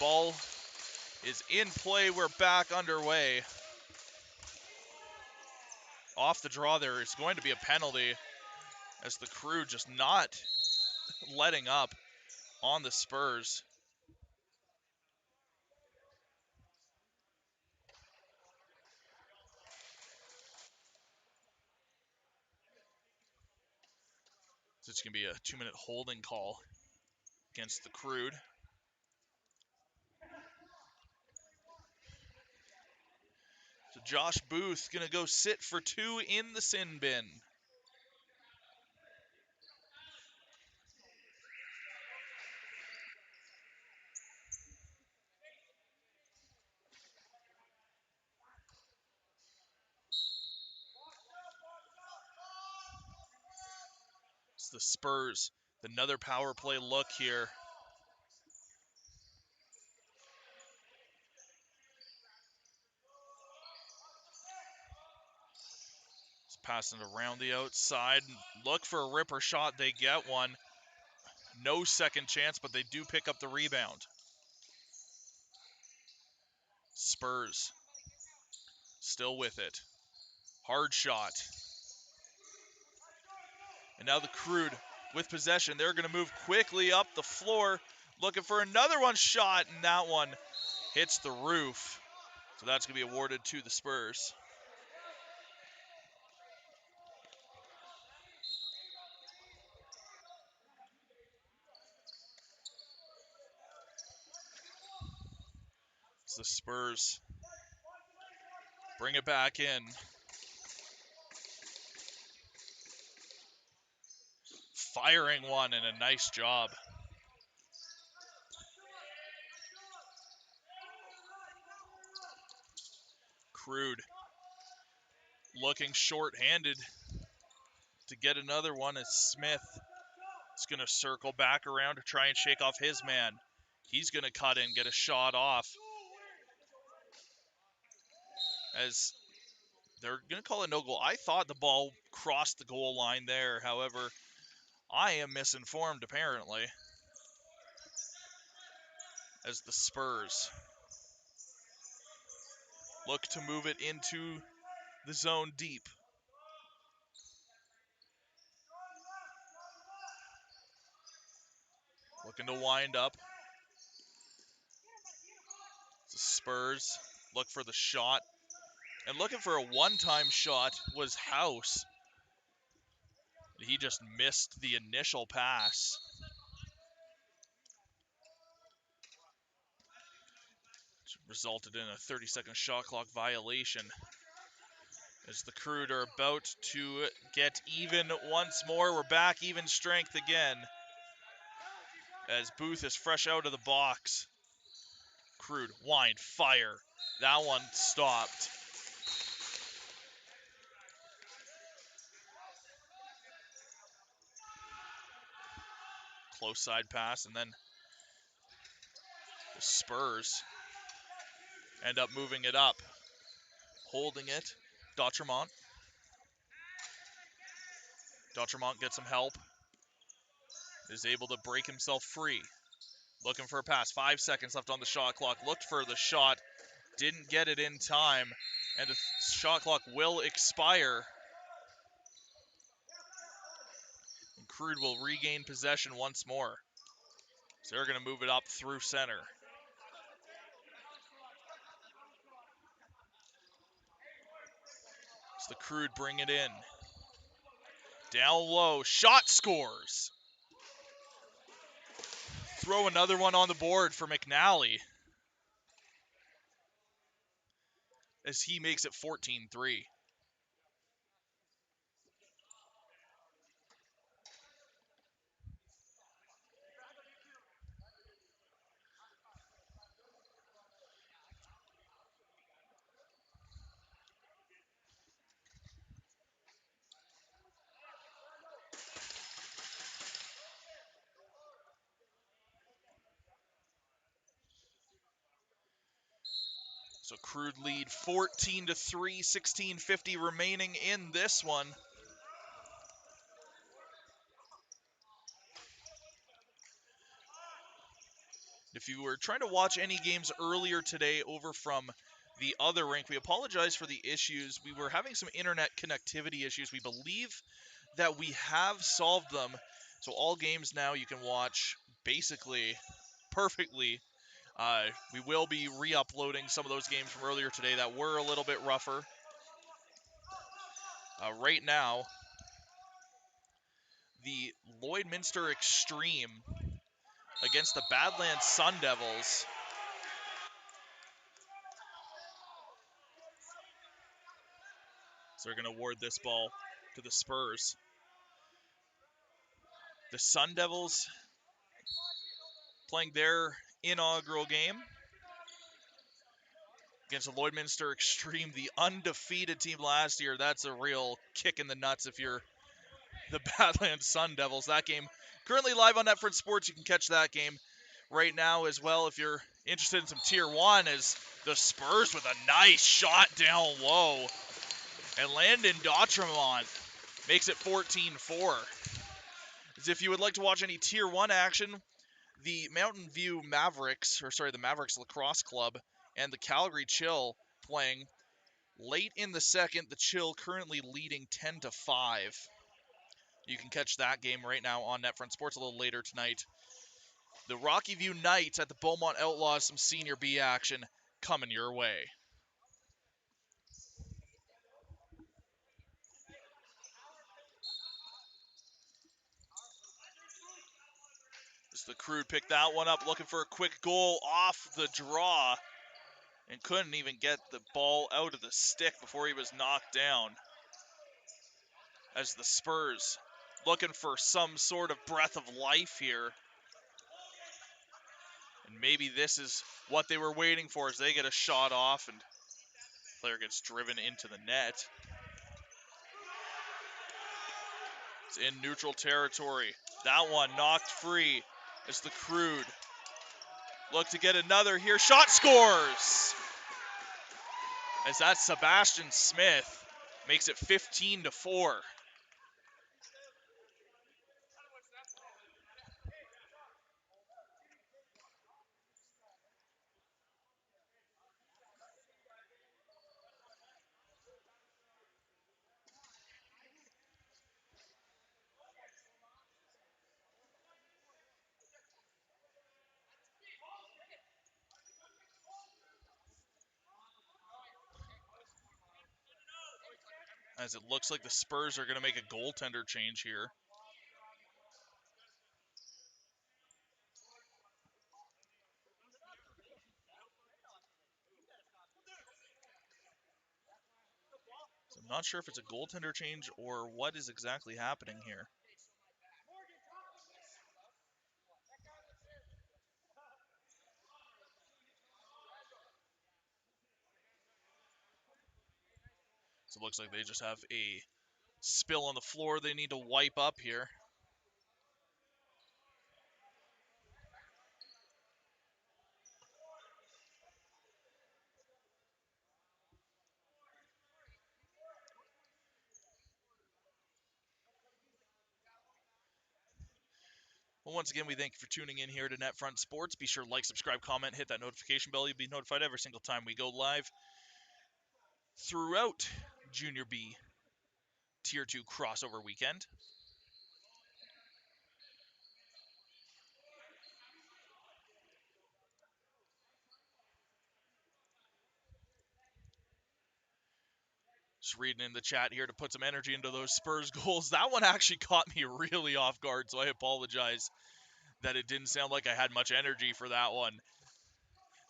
Ball is in play. We're back underway. Off the draw there is going to be a penalty as the Crude just not letting up on the Spurs. So it's going to be a 2-minute holding call against the Crude. So Josh Booth going to go sit for 2 in the sin bin. It's the Spurs. Another power play look here. It's passing around the outside. Look for a ripper shot. They get one. No second chance, but they do pick up the rebound. Spurs still with it. Hard shot. And now the Crude with possession. They're going to move quickly up the floor, looking for another one shot, and that one hits the roof. So that's going to be awarded to the Spurs. It's the Spurs bring it back in. Firing one, and a nice job. Crude looking short-handed to get another one as Smith is going to circle back around to try and shake off his man. He's going to cut in, get a shot off. As they're going to call it no goal. I thought the ball crossed the goal line there. However, I am misinformed apparently. As the Spurs look to move it into the zone deep. Looking to wind up. The Spurs look for the shot. And looking for a one-time shot was House. He just missed the initial pass. Which resulted in a 30-second shot clock violation. As the Crude are about to get even once more. We're back even strength again. As Booth is fresh out of the box. Crude, wind, fire. That one stopped. Close side pass, and then the Spurs end up moving it up. Holding it, Dautremont. Dautremont gets some help. Is able to break himself free. Looking for a pass. 5 seconds left on the shot clock. Looked for the shot. Didn't get it in time. And the shot clock will expire. And Crude will regain possession once more. So they're going to move it up through center. So the Crude bring it in. Down low. Shot scores. Throw another one on the board for McNally. As he makes it 14-3. So Crude lead 14-3, 16:50 remaining in this one. If you were trying to watch any games earlier today over from the other rink, we apologize for the issues. We were having some internet connectivity issues. We believe that we have solved them. So all games now you can watch basically perfectly. We will be re-uploading some of those games from earlier today that were a little bit rougher. Right now, the Lloydminster Extreme against the Badlands Sun Devils. So they're going to award this ball to the Spurs. The Sun Devils playing their inaugural game against the Lloydminster Extreme, the undefeated team last year. That's a real kick in the nuts if you're the Badlands Sun Devils. That game currently live on NetFront Sports. You can catch that game right now as well if you're interested in some Tier 1, as the Spurs with a nice shot down low. And Landon Dautremont makes it 14-4. As if you would like to watch any Tier 1 action, the Mountain View Mavericks, the Mavericks Lacrosse Club, and the Calgary Chill playing late in the second. The Chill currently leading 10-5. You can catch that game right now on NetFront Sports a little later tonight. The Rocky View Knights at the Beaumont Outlaws, some Senior B action coming your way. As the Crude picked that one up, looking for a quick goal off the draw, and couldn't even get the ball out of the stick before he was knocked down. As the Spurs looking for some sort of breath of life here. And maybe this is what they were waiting for, as they get a shot off and player gets driven into the net. It's in neutral territory. That one knocked free as the Crude look to get another here. Shot scores! As that Sebastian Smith makes it 15-4. As it looks like the Spurs are going to make a goaltender change here. So I'm not sure if it's a goaltender change or what is exactly happening here. So it looks like they just have a spill on the floor they need to wipe up here. Well, once again, we thank you for tuning in here to NetFront Sports. Be sure to like, subscribe, comment, hit that notification bell. You'll be notified every single time we go live throughout Junior B Tier 2 crossover weekend. Just reading in the chat here to put some energy into those Spurs goals. That one actually caught me really off guard, so I apologize that it didn't sound like I had much energy for that one.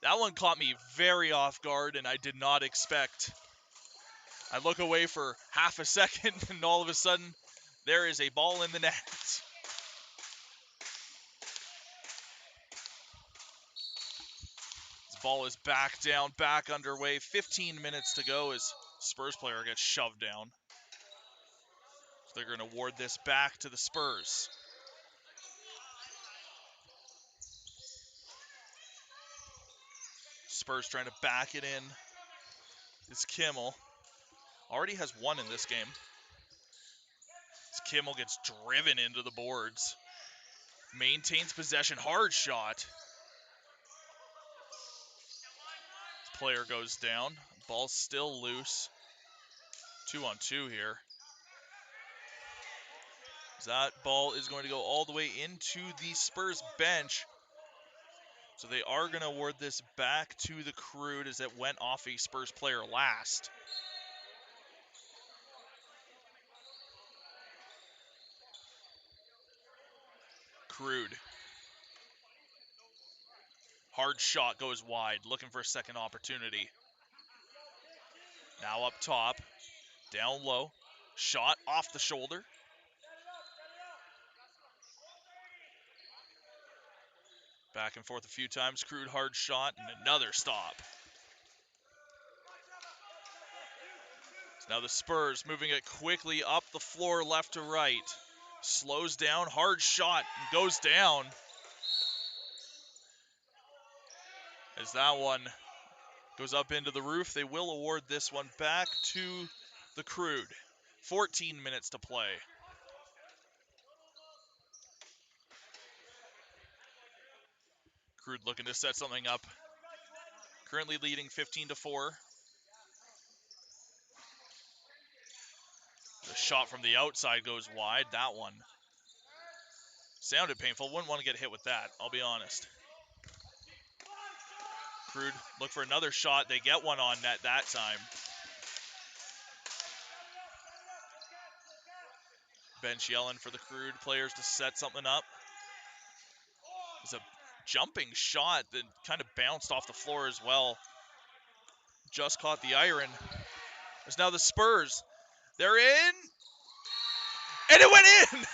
That one caught me very off guard, and I did not expect. I look away for half a second, and all of a sudden, there is a ball in the net. This ball is back down, back underway. 15 minutes to go as Spurs player gets shoved down. So they're going to award this back to the Spurs. Spurs trying to back it in. It's Kimmel. Already has one in this game. As Kimmel gets driven into the boards. Maintains possession. Hard shot. player goes down. Ball's still loose. 2-on-2 here. That ball is going to go all the way into the Spurs bench. So they are going to award this back to the Crude as it went off a Spurs player last. Crude. Hard shot goes wide, looking for a second opportunity. Now up top, down low, shot off the shoulder. Back and forth a few times, Crude hard shot and another stop. So now the Spurs moving it quickly up the floor left to right. Slows down, hard shot, and goes down. As that one goes up into the roof, they will award this one back to the Crude. 14 minutes to play. Crude looking to set something up. Currently leading 15-4. The shot from the outside goes wide. That one sounded painful. Wouldn't want to get hit with that, I'll be honest. Crude look for another shot. They get one on net that time. Bench yelling for the Crude players to set something up. It's a jumping shot that kind of bounced off the floor as well. Just caught the iron. There's now the Spurs. They're in. And it went in!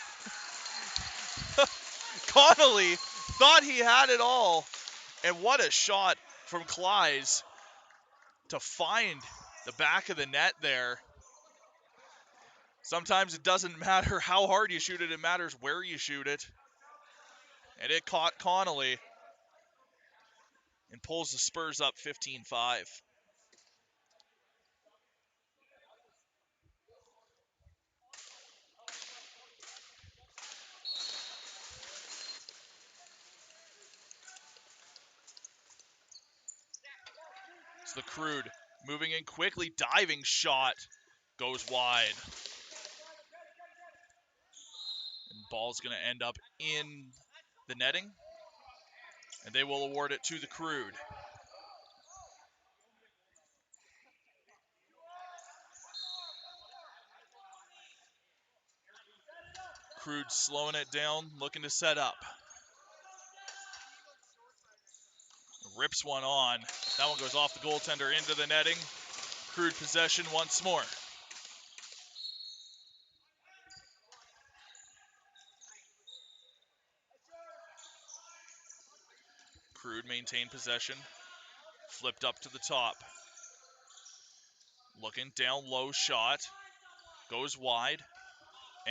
Connolly thought he had it all. And what a shot from Clydes to find the back of the net there. Sometimes it doesn't matter how hard you shoot it, it matters where you shoot it. And it caught Connolly and pulls the Spurs up 15-5. It's the Crude moving in quickly, diving shot goes wide. And ball's going to end up in the netting. And they will award it to the Crude. Crude slowing it down, looking to set up. Rips one on. That one goes off the goaltender into the netting. Crude possession once more. Crude maintained possession. Flipped up to the top. Looking down low shot. Goes wide.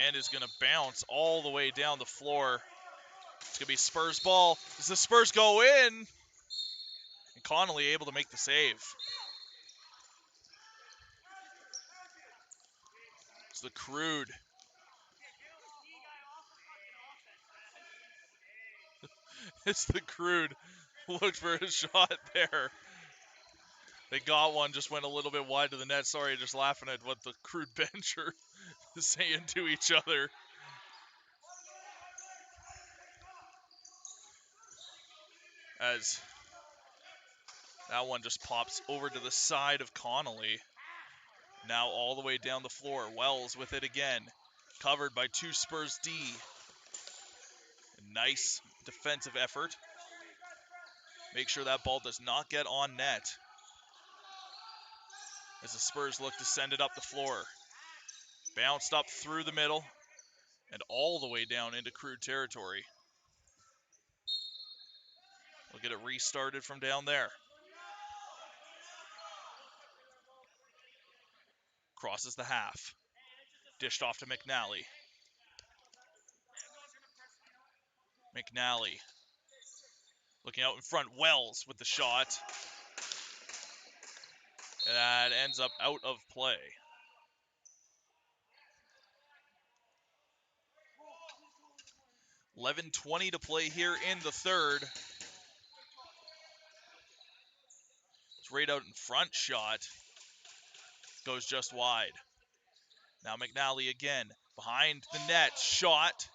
And is going to bounce all the way down the floor. It's going to be Spurs ball. Does the Spurs go in? And Connolly able to make the save. It's the Crude. It's the Crude. Looked for a shot there. They got one, just went a little bit wide to the net. Sorry, just laughing at what the Crude bench are saying to each other. As that one just pops over to the side of Connolly. Now all the way down the floor. Wells with it again. Covered by two Spurs D. Nice defensive effort. Make sure that ball does not get on net. As the Spurs look to send it up the floor. Bounced up through the middle. And all the way down into Crude territory. We'll get it restarted from down there. Crosses the half. Dished off to McNally. McNally looking out in front. Wells with the shot. And that ends up out of play. $11:20 to play here in the third. Right out in front shot goes just wide. Now McNally again behind the net, shot.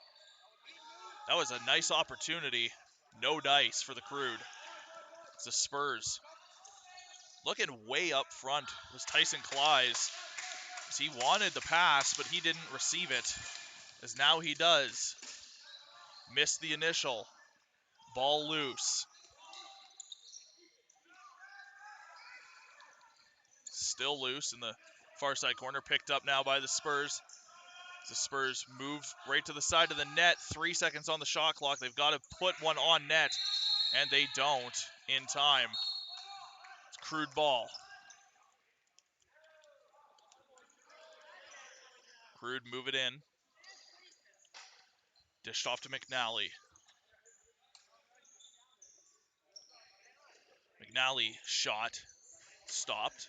That was a nice opportunity. No dice for the Crude. It's the Spurs. Looking way up front was Tyson Clies. He wanted the pass, but he didn't receive it. As now he does. Missed the initial. Ball loose. Still loose in the far side corner. Picked up now by the Spurs. The Spurs move right to the side of the net. 3 seconds on the shot clock. They've got to put one on net, and they don't in time. It's Crude ball. Crude move it in. Dished off to McNally. McNally shot. Stopped.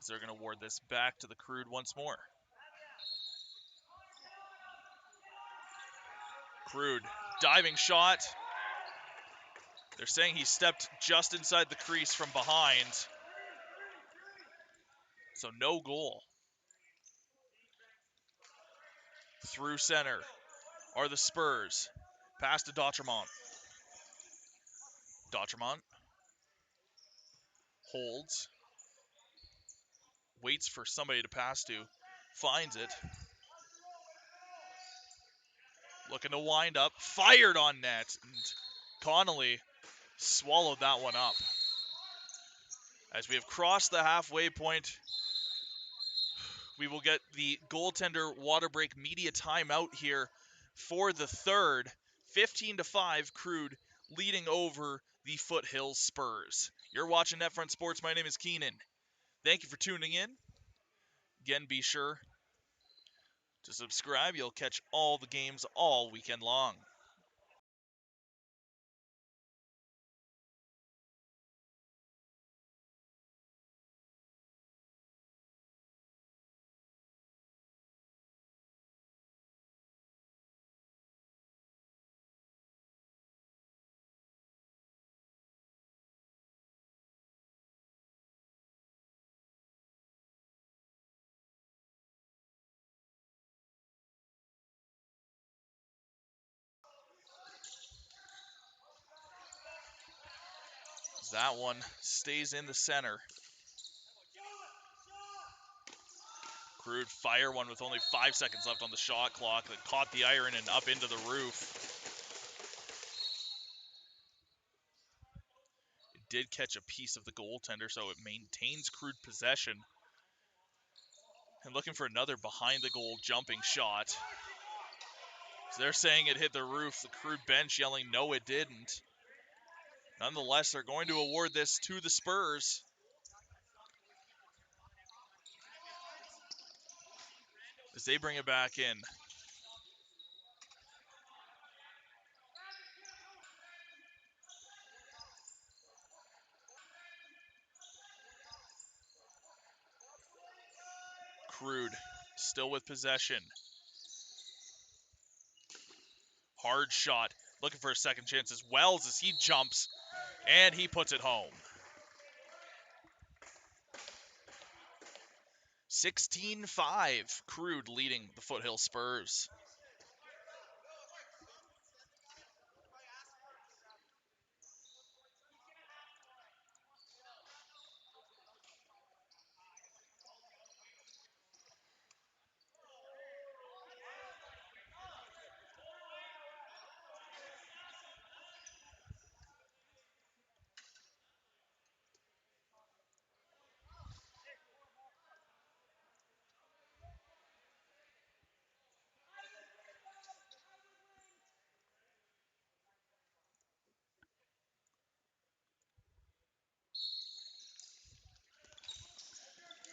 So they're going to award this back to the Crude once more. Crude, diving shot. They're saying he stepped just inside the crease from behind. So no goal. Through center are the Spurs. Pass to Dautremont. Dautremont holds. Waits for somebody to pass to. Finds it. Looking to wind up. Fired on net. And Connolly swallowed that one up. As we have crossed the halfway point, we will get the goaltender water break media timeout here for the third. 15-5, Crude leading over the Foothills Spurs. You're watching NetFront Sports. My name is Keenan. Thank you for tuning in. Again, be sure to subscribe. You'll catch all the games all weekend long. That one stays in the center. Crude fire one with only 5 seconds left on the shot clock that caught the iron and up into the roof. It did catch a piece of the goaltender, so it maintains Crude possession. And looking for another behind the goal jumping shot. So they're saying it hit the roof. The Crude bench yelling no, it didn't. Nonetheless, they're going to award this to the Spurs. As they bring it back in. Crude still with possession. Hard shot. Looking for a second chance as Wells as he jumps. And he puts it home. 16-5. Crude leading the Foothill Spurs.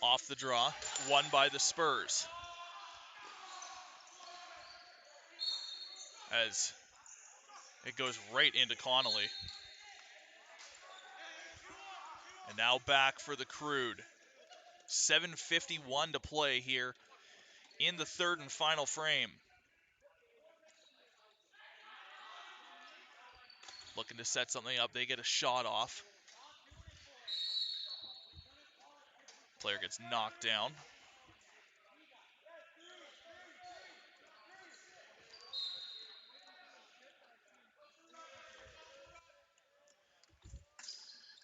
Off the draw, won by the Spurs. As it goes right into Connolly. And now back for the Crude. 7:51 to play here in the third and final frame. Looking to set something up. They get a shot off. Player gets knocked down.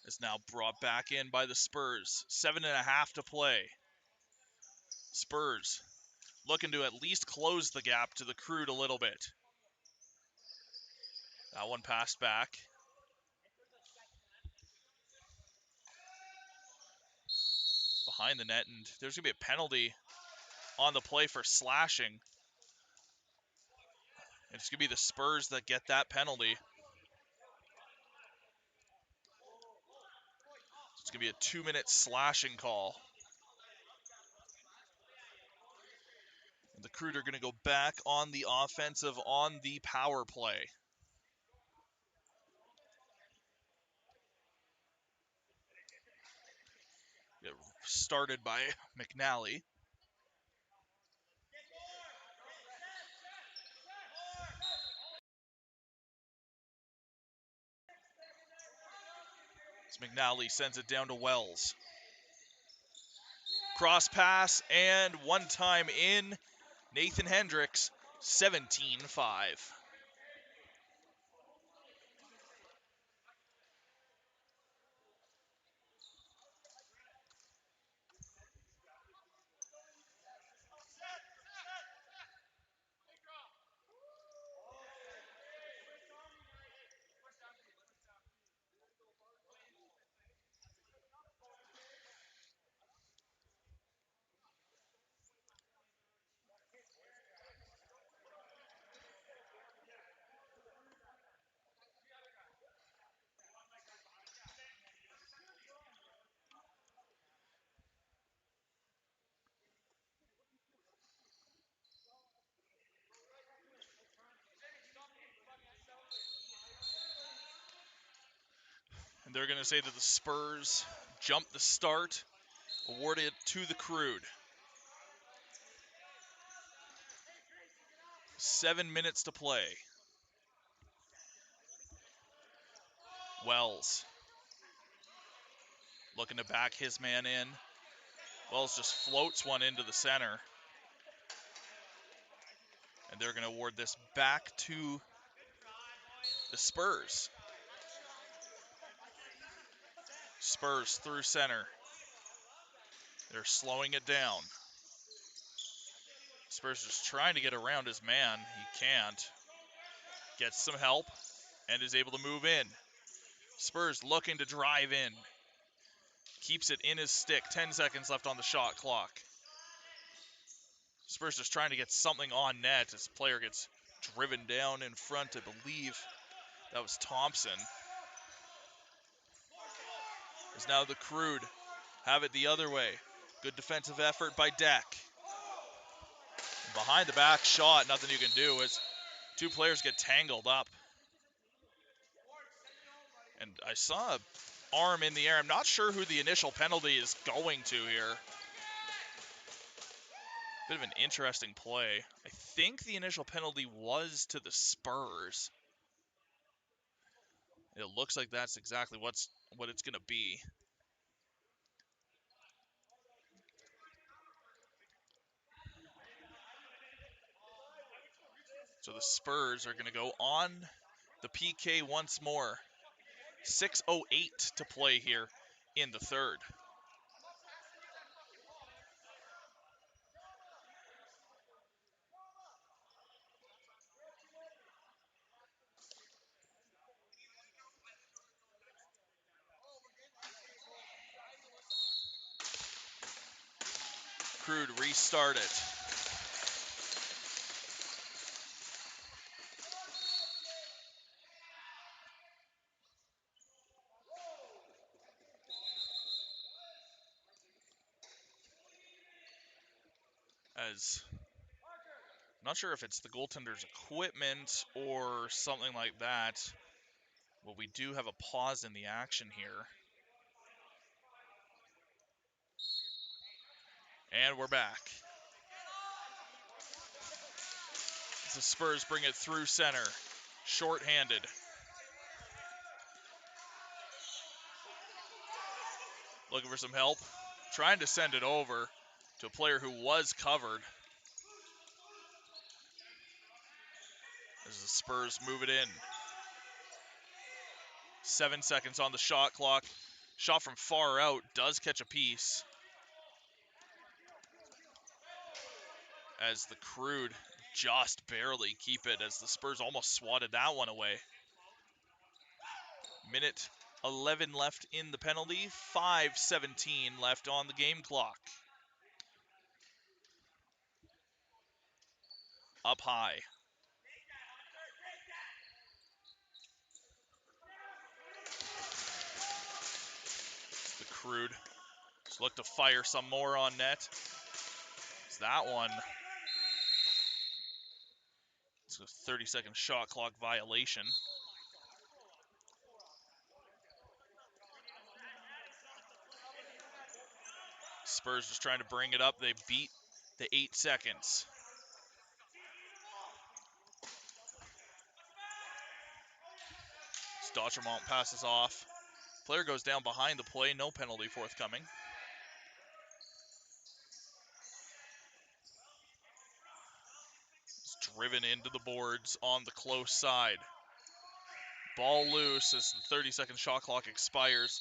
Is now brought back in by the Spurs. 7.5 to play. Spurs looking to at least close the gap to the Crude a little bit. That one passed back. Behind the net, and there's going to be a penalty on the play for slashing. It's going to be the Spurs that get that penalty. It's going to be a 2-minute slashing call. And the Crude are going to go back on the offensive on the power play. Get started by McNally. As McNally sends it down to Wells. Cross pass and one time in. Nathan Hendricks, 17-5. And they're going to say that the Spurs jumped the start, awarded to the Crude. 7 minutes to play. Wells looking to back his man in. Wells just floats one into the center. And they're going to award this back to the Spurs. Spurs through center. They're slowing it down. Spurs just trying to get around his man. He can't. Gets some help and is able to move in. Spurs looking to drive in. Keeps it in his stick. 10 seconds left on the shot clock. Spurs just trying to get something on net as player gets driven down in front. I believe that was Thompson. As now the Crude have it the other way. Good defensive effort by Deck. Behind the back shot, nothing you can do as two players get tangled up. And I saw an arm in the air. I'm not sure who the initial penalty is going to here. Bit of an interesting play. I think the initial penalty was to the Spurs. It looks like that's exactly what it's going to be. So the Spurs are going to go on the PK once more. 6:08 to play here in the third. Crude restart it. As I'm not sure if it's the goaltender's equipment or something like that. Well, we do have a pause in the action here. And we're back. The Spurs bring it through center. Short-handed. Looking for some help. Trying to send it over to a player who was covered. As the Spurs move it in. 7 seconds on the shot clock. Shot from far out does catch a piece. As the Crude just barely keep it, as the Spurs almost swatted that one away. Minute 11 left in the penalty, 5:17 left on the game clock. Up high. The Crude just look to fire some more on net. It's that one. It's a 30-second shot clock violation. Spurs just trying to bring it up. They beat the 8 seconds. Dotremont passes off. Player goes down behind the play. No penalty forthcoming. It's driven into the boards on the close side. Ball loose as the 30-second shot clock expires.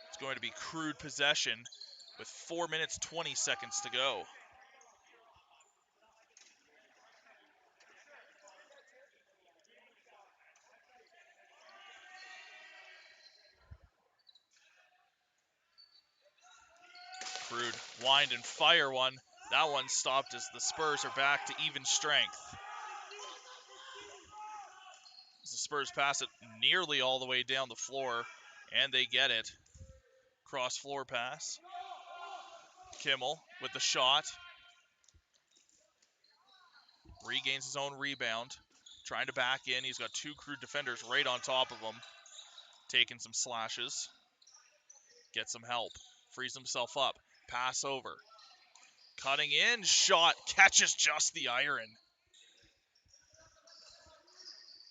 It's going to be Crude possession with 4 minutes, 20 seconds to go. Crude wind and fire one. That one stopped as the Spurs are back to even strength. As the Spurs pass it nearly all the way down the floor, and they get it. Cross floor pass. Kimmel with the shot. Regains his own rebound. Trying to back in. He's got 2 Crude defenders right on top of him. Taking some slashes. Gets some help. Frees himself up. Pass over. Cutting in. Shot. Catches just the iron.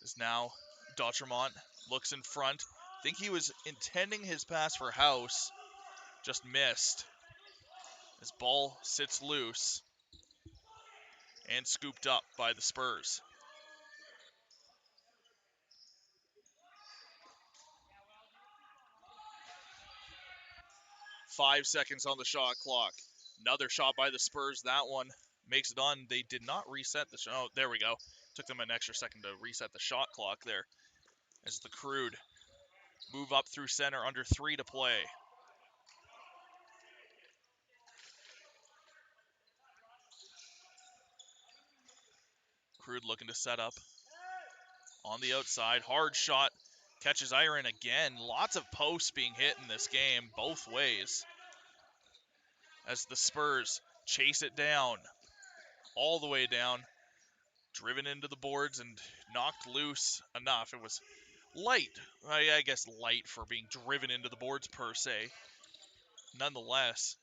Is now Dotremont. Looks in front. Think he was intending his pass for House. Just missed. His ball sits loose. And scooped up by the Spurs. 5 seconds on the shot clock. Another shot by the Spurs. That one makes it on. They did not reset the shot. Oh, there we go. Took them an extra second to reset the shot clock there. As the Crude move up through center, under 3 to play. Crude looking to set up on the outside. Hard shot. Catches iron again. Lots of posts being hit in this game, both ways. As the Spurs chase it down, all the way down. Driven into the boards and knocked loose enough. It was light. I guess light for being driven into the boards per se. Nonetheless,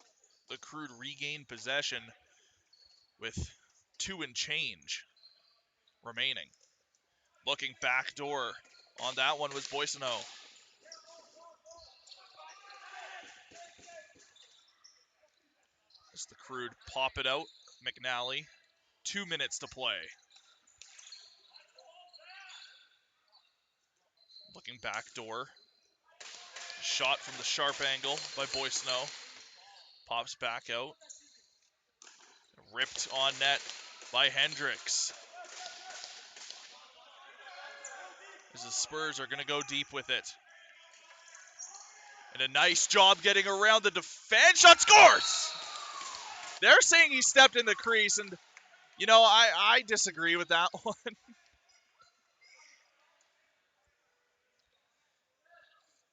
the Crude regained possession with 2 and change remaining. Looking backdoor on that one was Boissonneau. As the Crude pop it out, McNally. 2 minutes to play. Looking backdoor. Shot from the sharp angle by Boissonneau. Pops back out. Ripped on net by Hendricks. As the Spurs are going to go deep with it. And a nice job getting around the defense. Shot scores! They're saying he stepped in the crease, and, you know, I disagree with that one.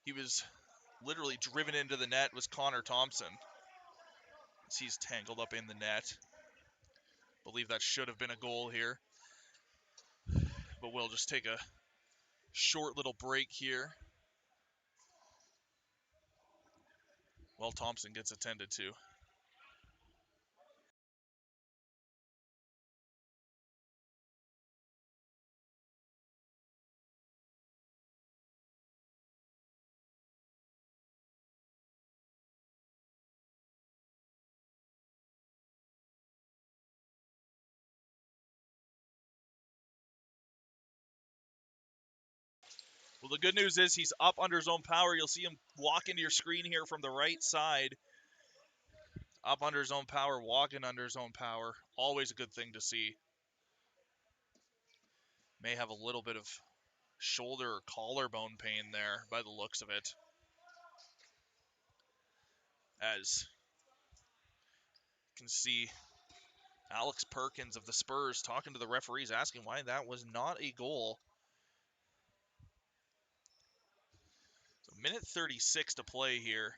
He was literally driven into the net was Connor Thompson. As he's tangled up in the net. Believe that should have been a goal here. But we'll just take a short little break here. While Thompson gets attended to. Well, the good news is he's up under zone power. You'll see him walk into your screen here from the right side. Up under zone power, walking under zone power. Always a good thing to see. May have a little bit of shoulder or collarbone pain there by the looks of it. As you can see, Alex Perkins of the Spurs talking to the referees, asking why that was not a goal. So minute 36 to play here.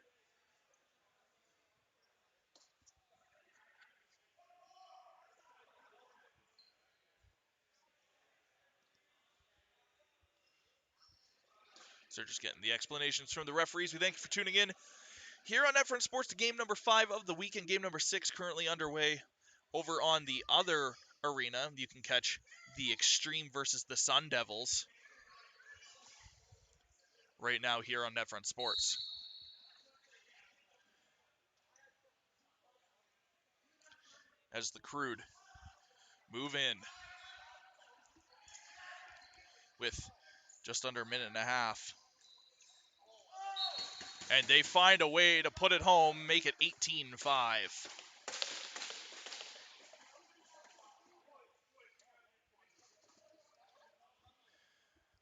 So just getting the explanations from the referees. We thank you for tuning in here on NetFront Sports to game number 5 of the weekend. Game number 6 currently underway over on the other arena. You can catch the Extreme versus the Sun Devils right now here on NetFront Sports. As the Crude move in with just under a minute and a half. And they find a way to put it home, make it 18-5.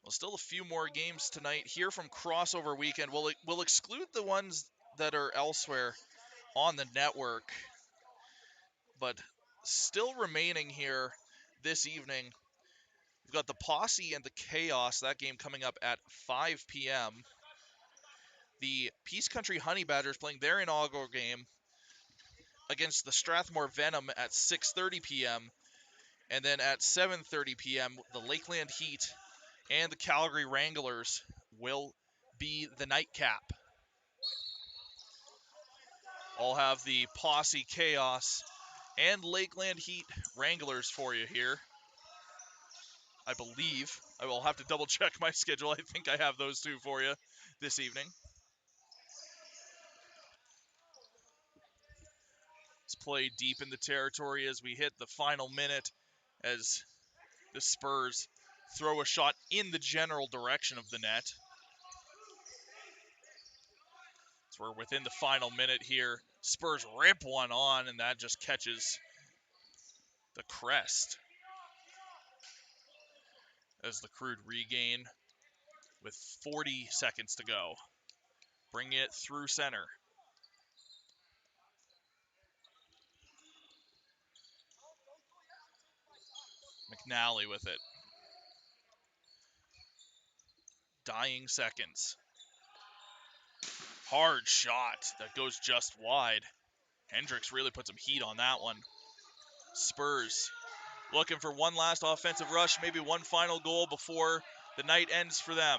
Well, still a few more games tonight here from Crossover Weekend. We'll exclude the ones that are elsewhere on the network. But still remaining here this evening, we've got the Posse and the Chaos, that game coming up at 5 p.m. The Peace Country Honey Badgers playing their inaugural game against the Strathmore Venom at 6:30 p.m. And then at 7:30 p.m., the Lakeland Heat and the Calgary Wranglers will be the nightcap. I'll have the Posse Chaos and Lakeland Heat Wranglers for you here. I believe. I will have to double check my schedule. I think I have those two for you this evening. Let's play deep in the territory as we hit the final minute as the Spurs throw a shot in the general direction of the net. So we're within the final minute here. Spurs rip one on, and that just catches the crest as the Crude regain with 40 seconds to go. Bring it through center. McNally with it. Dying seconds. Hard shot that goes just wide. Hendricks really put some heat on that one. Spurs looking for one last offensive rush, maybe one final goal before the night ends for them.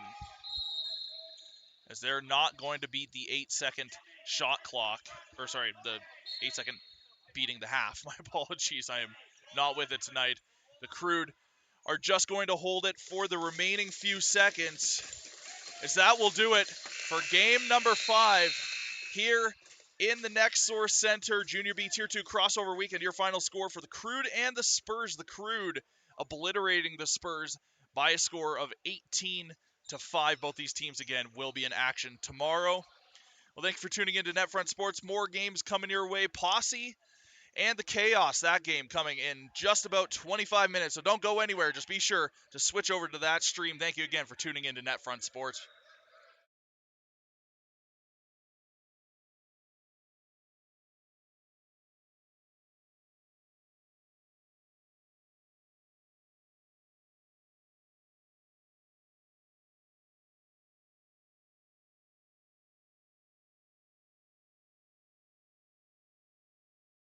As they're not going to beat the 8-second shot clock. Or sorry, the 8-second beating the half. My apologies, I am not with it tonight. The Crude are just going to hold it for the remaining few seconds, as that will do it for game number 5 here in the Next Source Center Junior B Tier 2 Crossover Weekend. Your final score for the Crude and the Spurs. The Crude obliterating the Spurs by a score of 18-5. Both these teams, again, will be in action tomorrow. Well, thank you for tuning in to NetFront Sports. More games coming your way. Posse and the Chaos, that game coming in just about 25 minutes. So don't go anywhere. Just be sure to switch over to that stream. Thank you again for tuning in to NetFront Sports.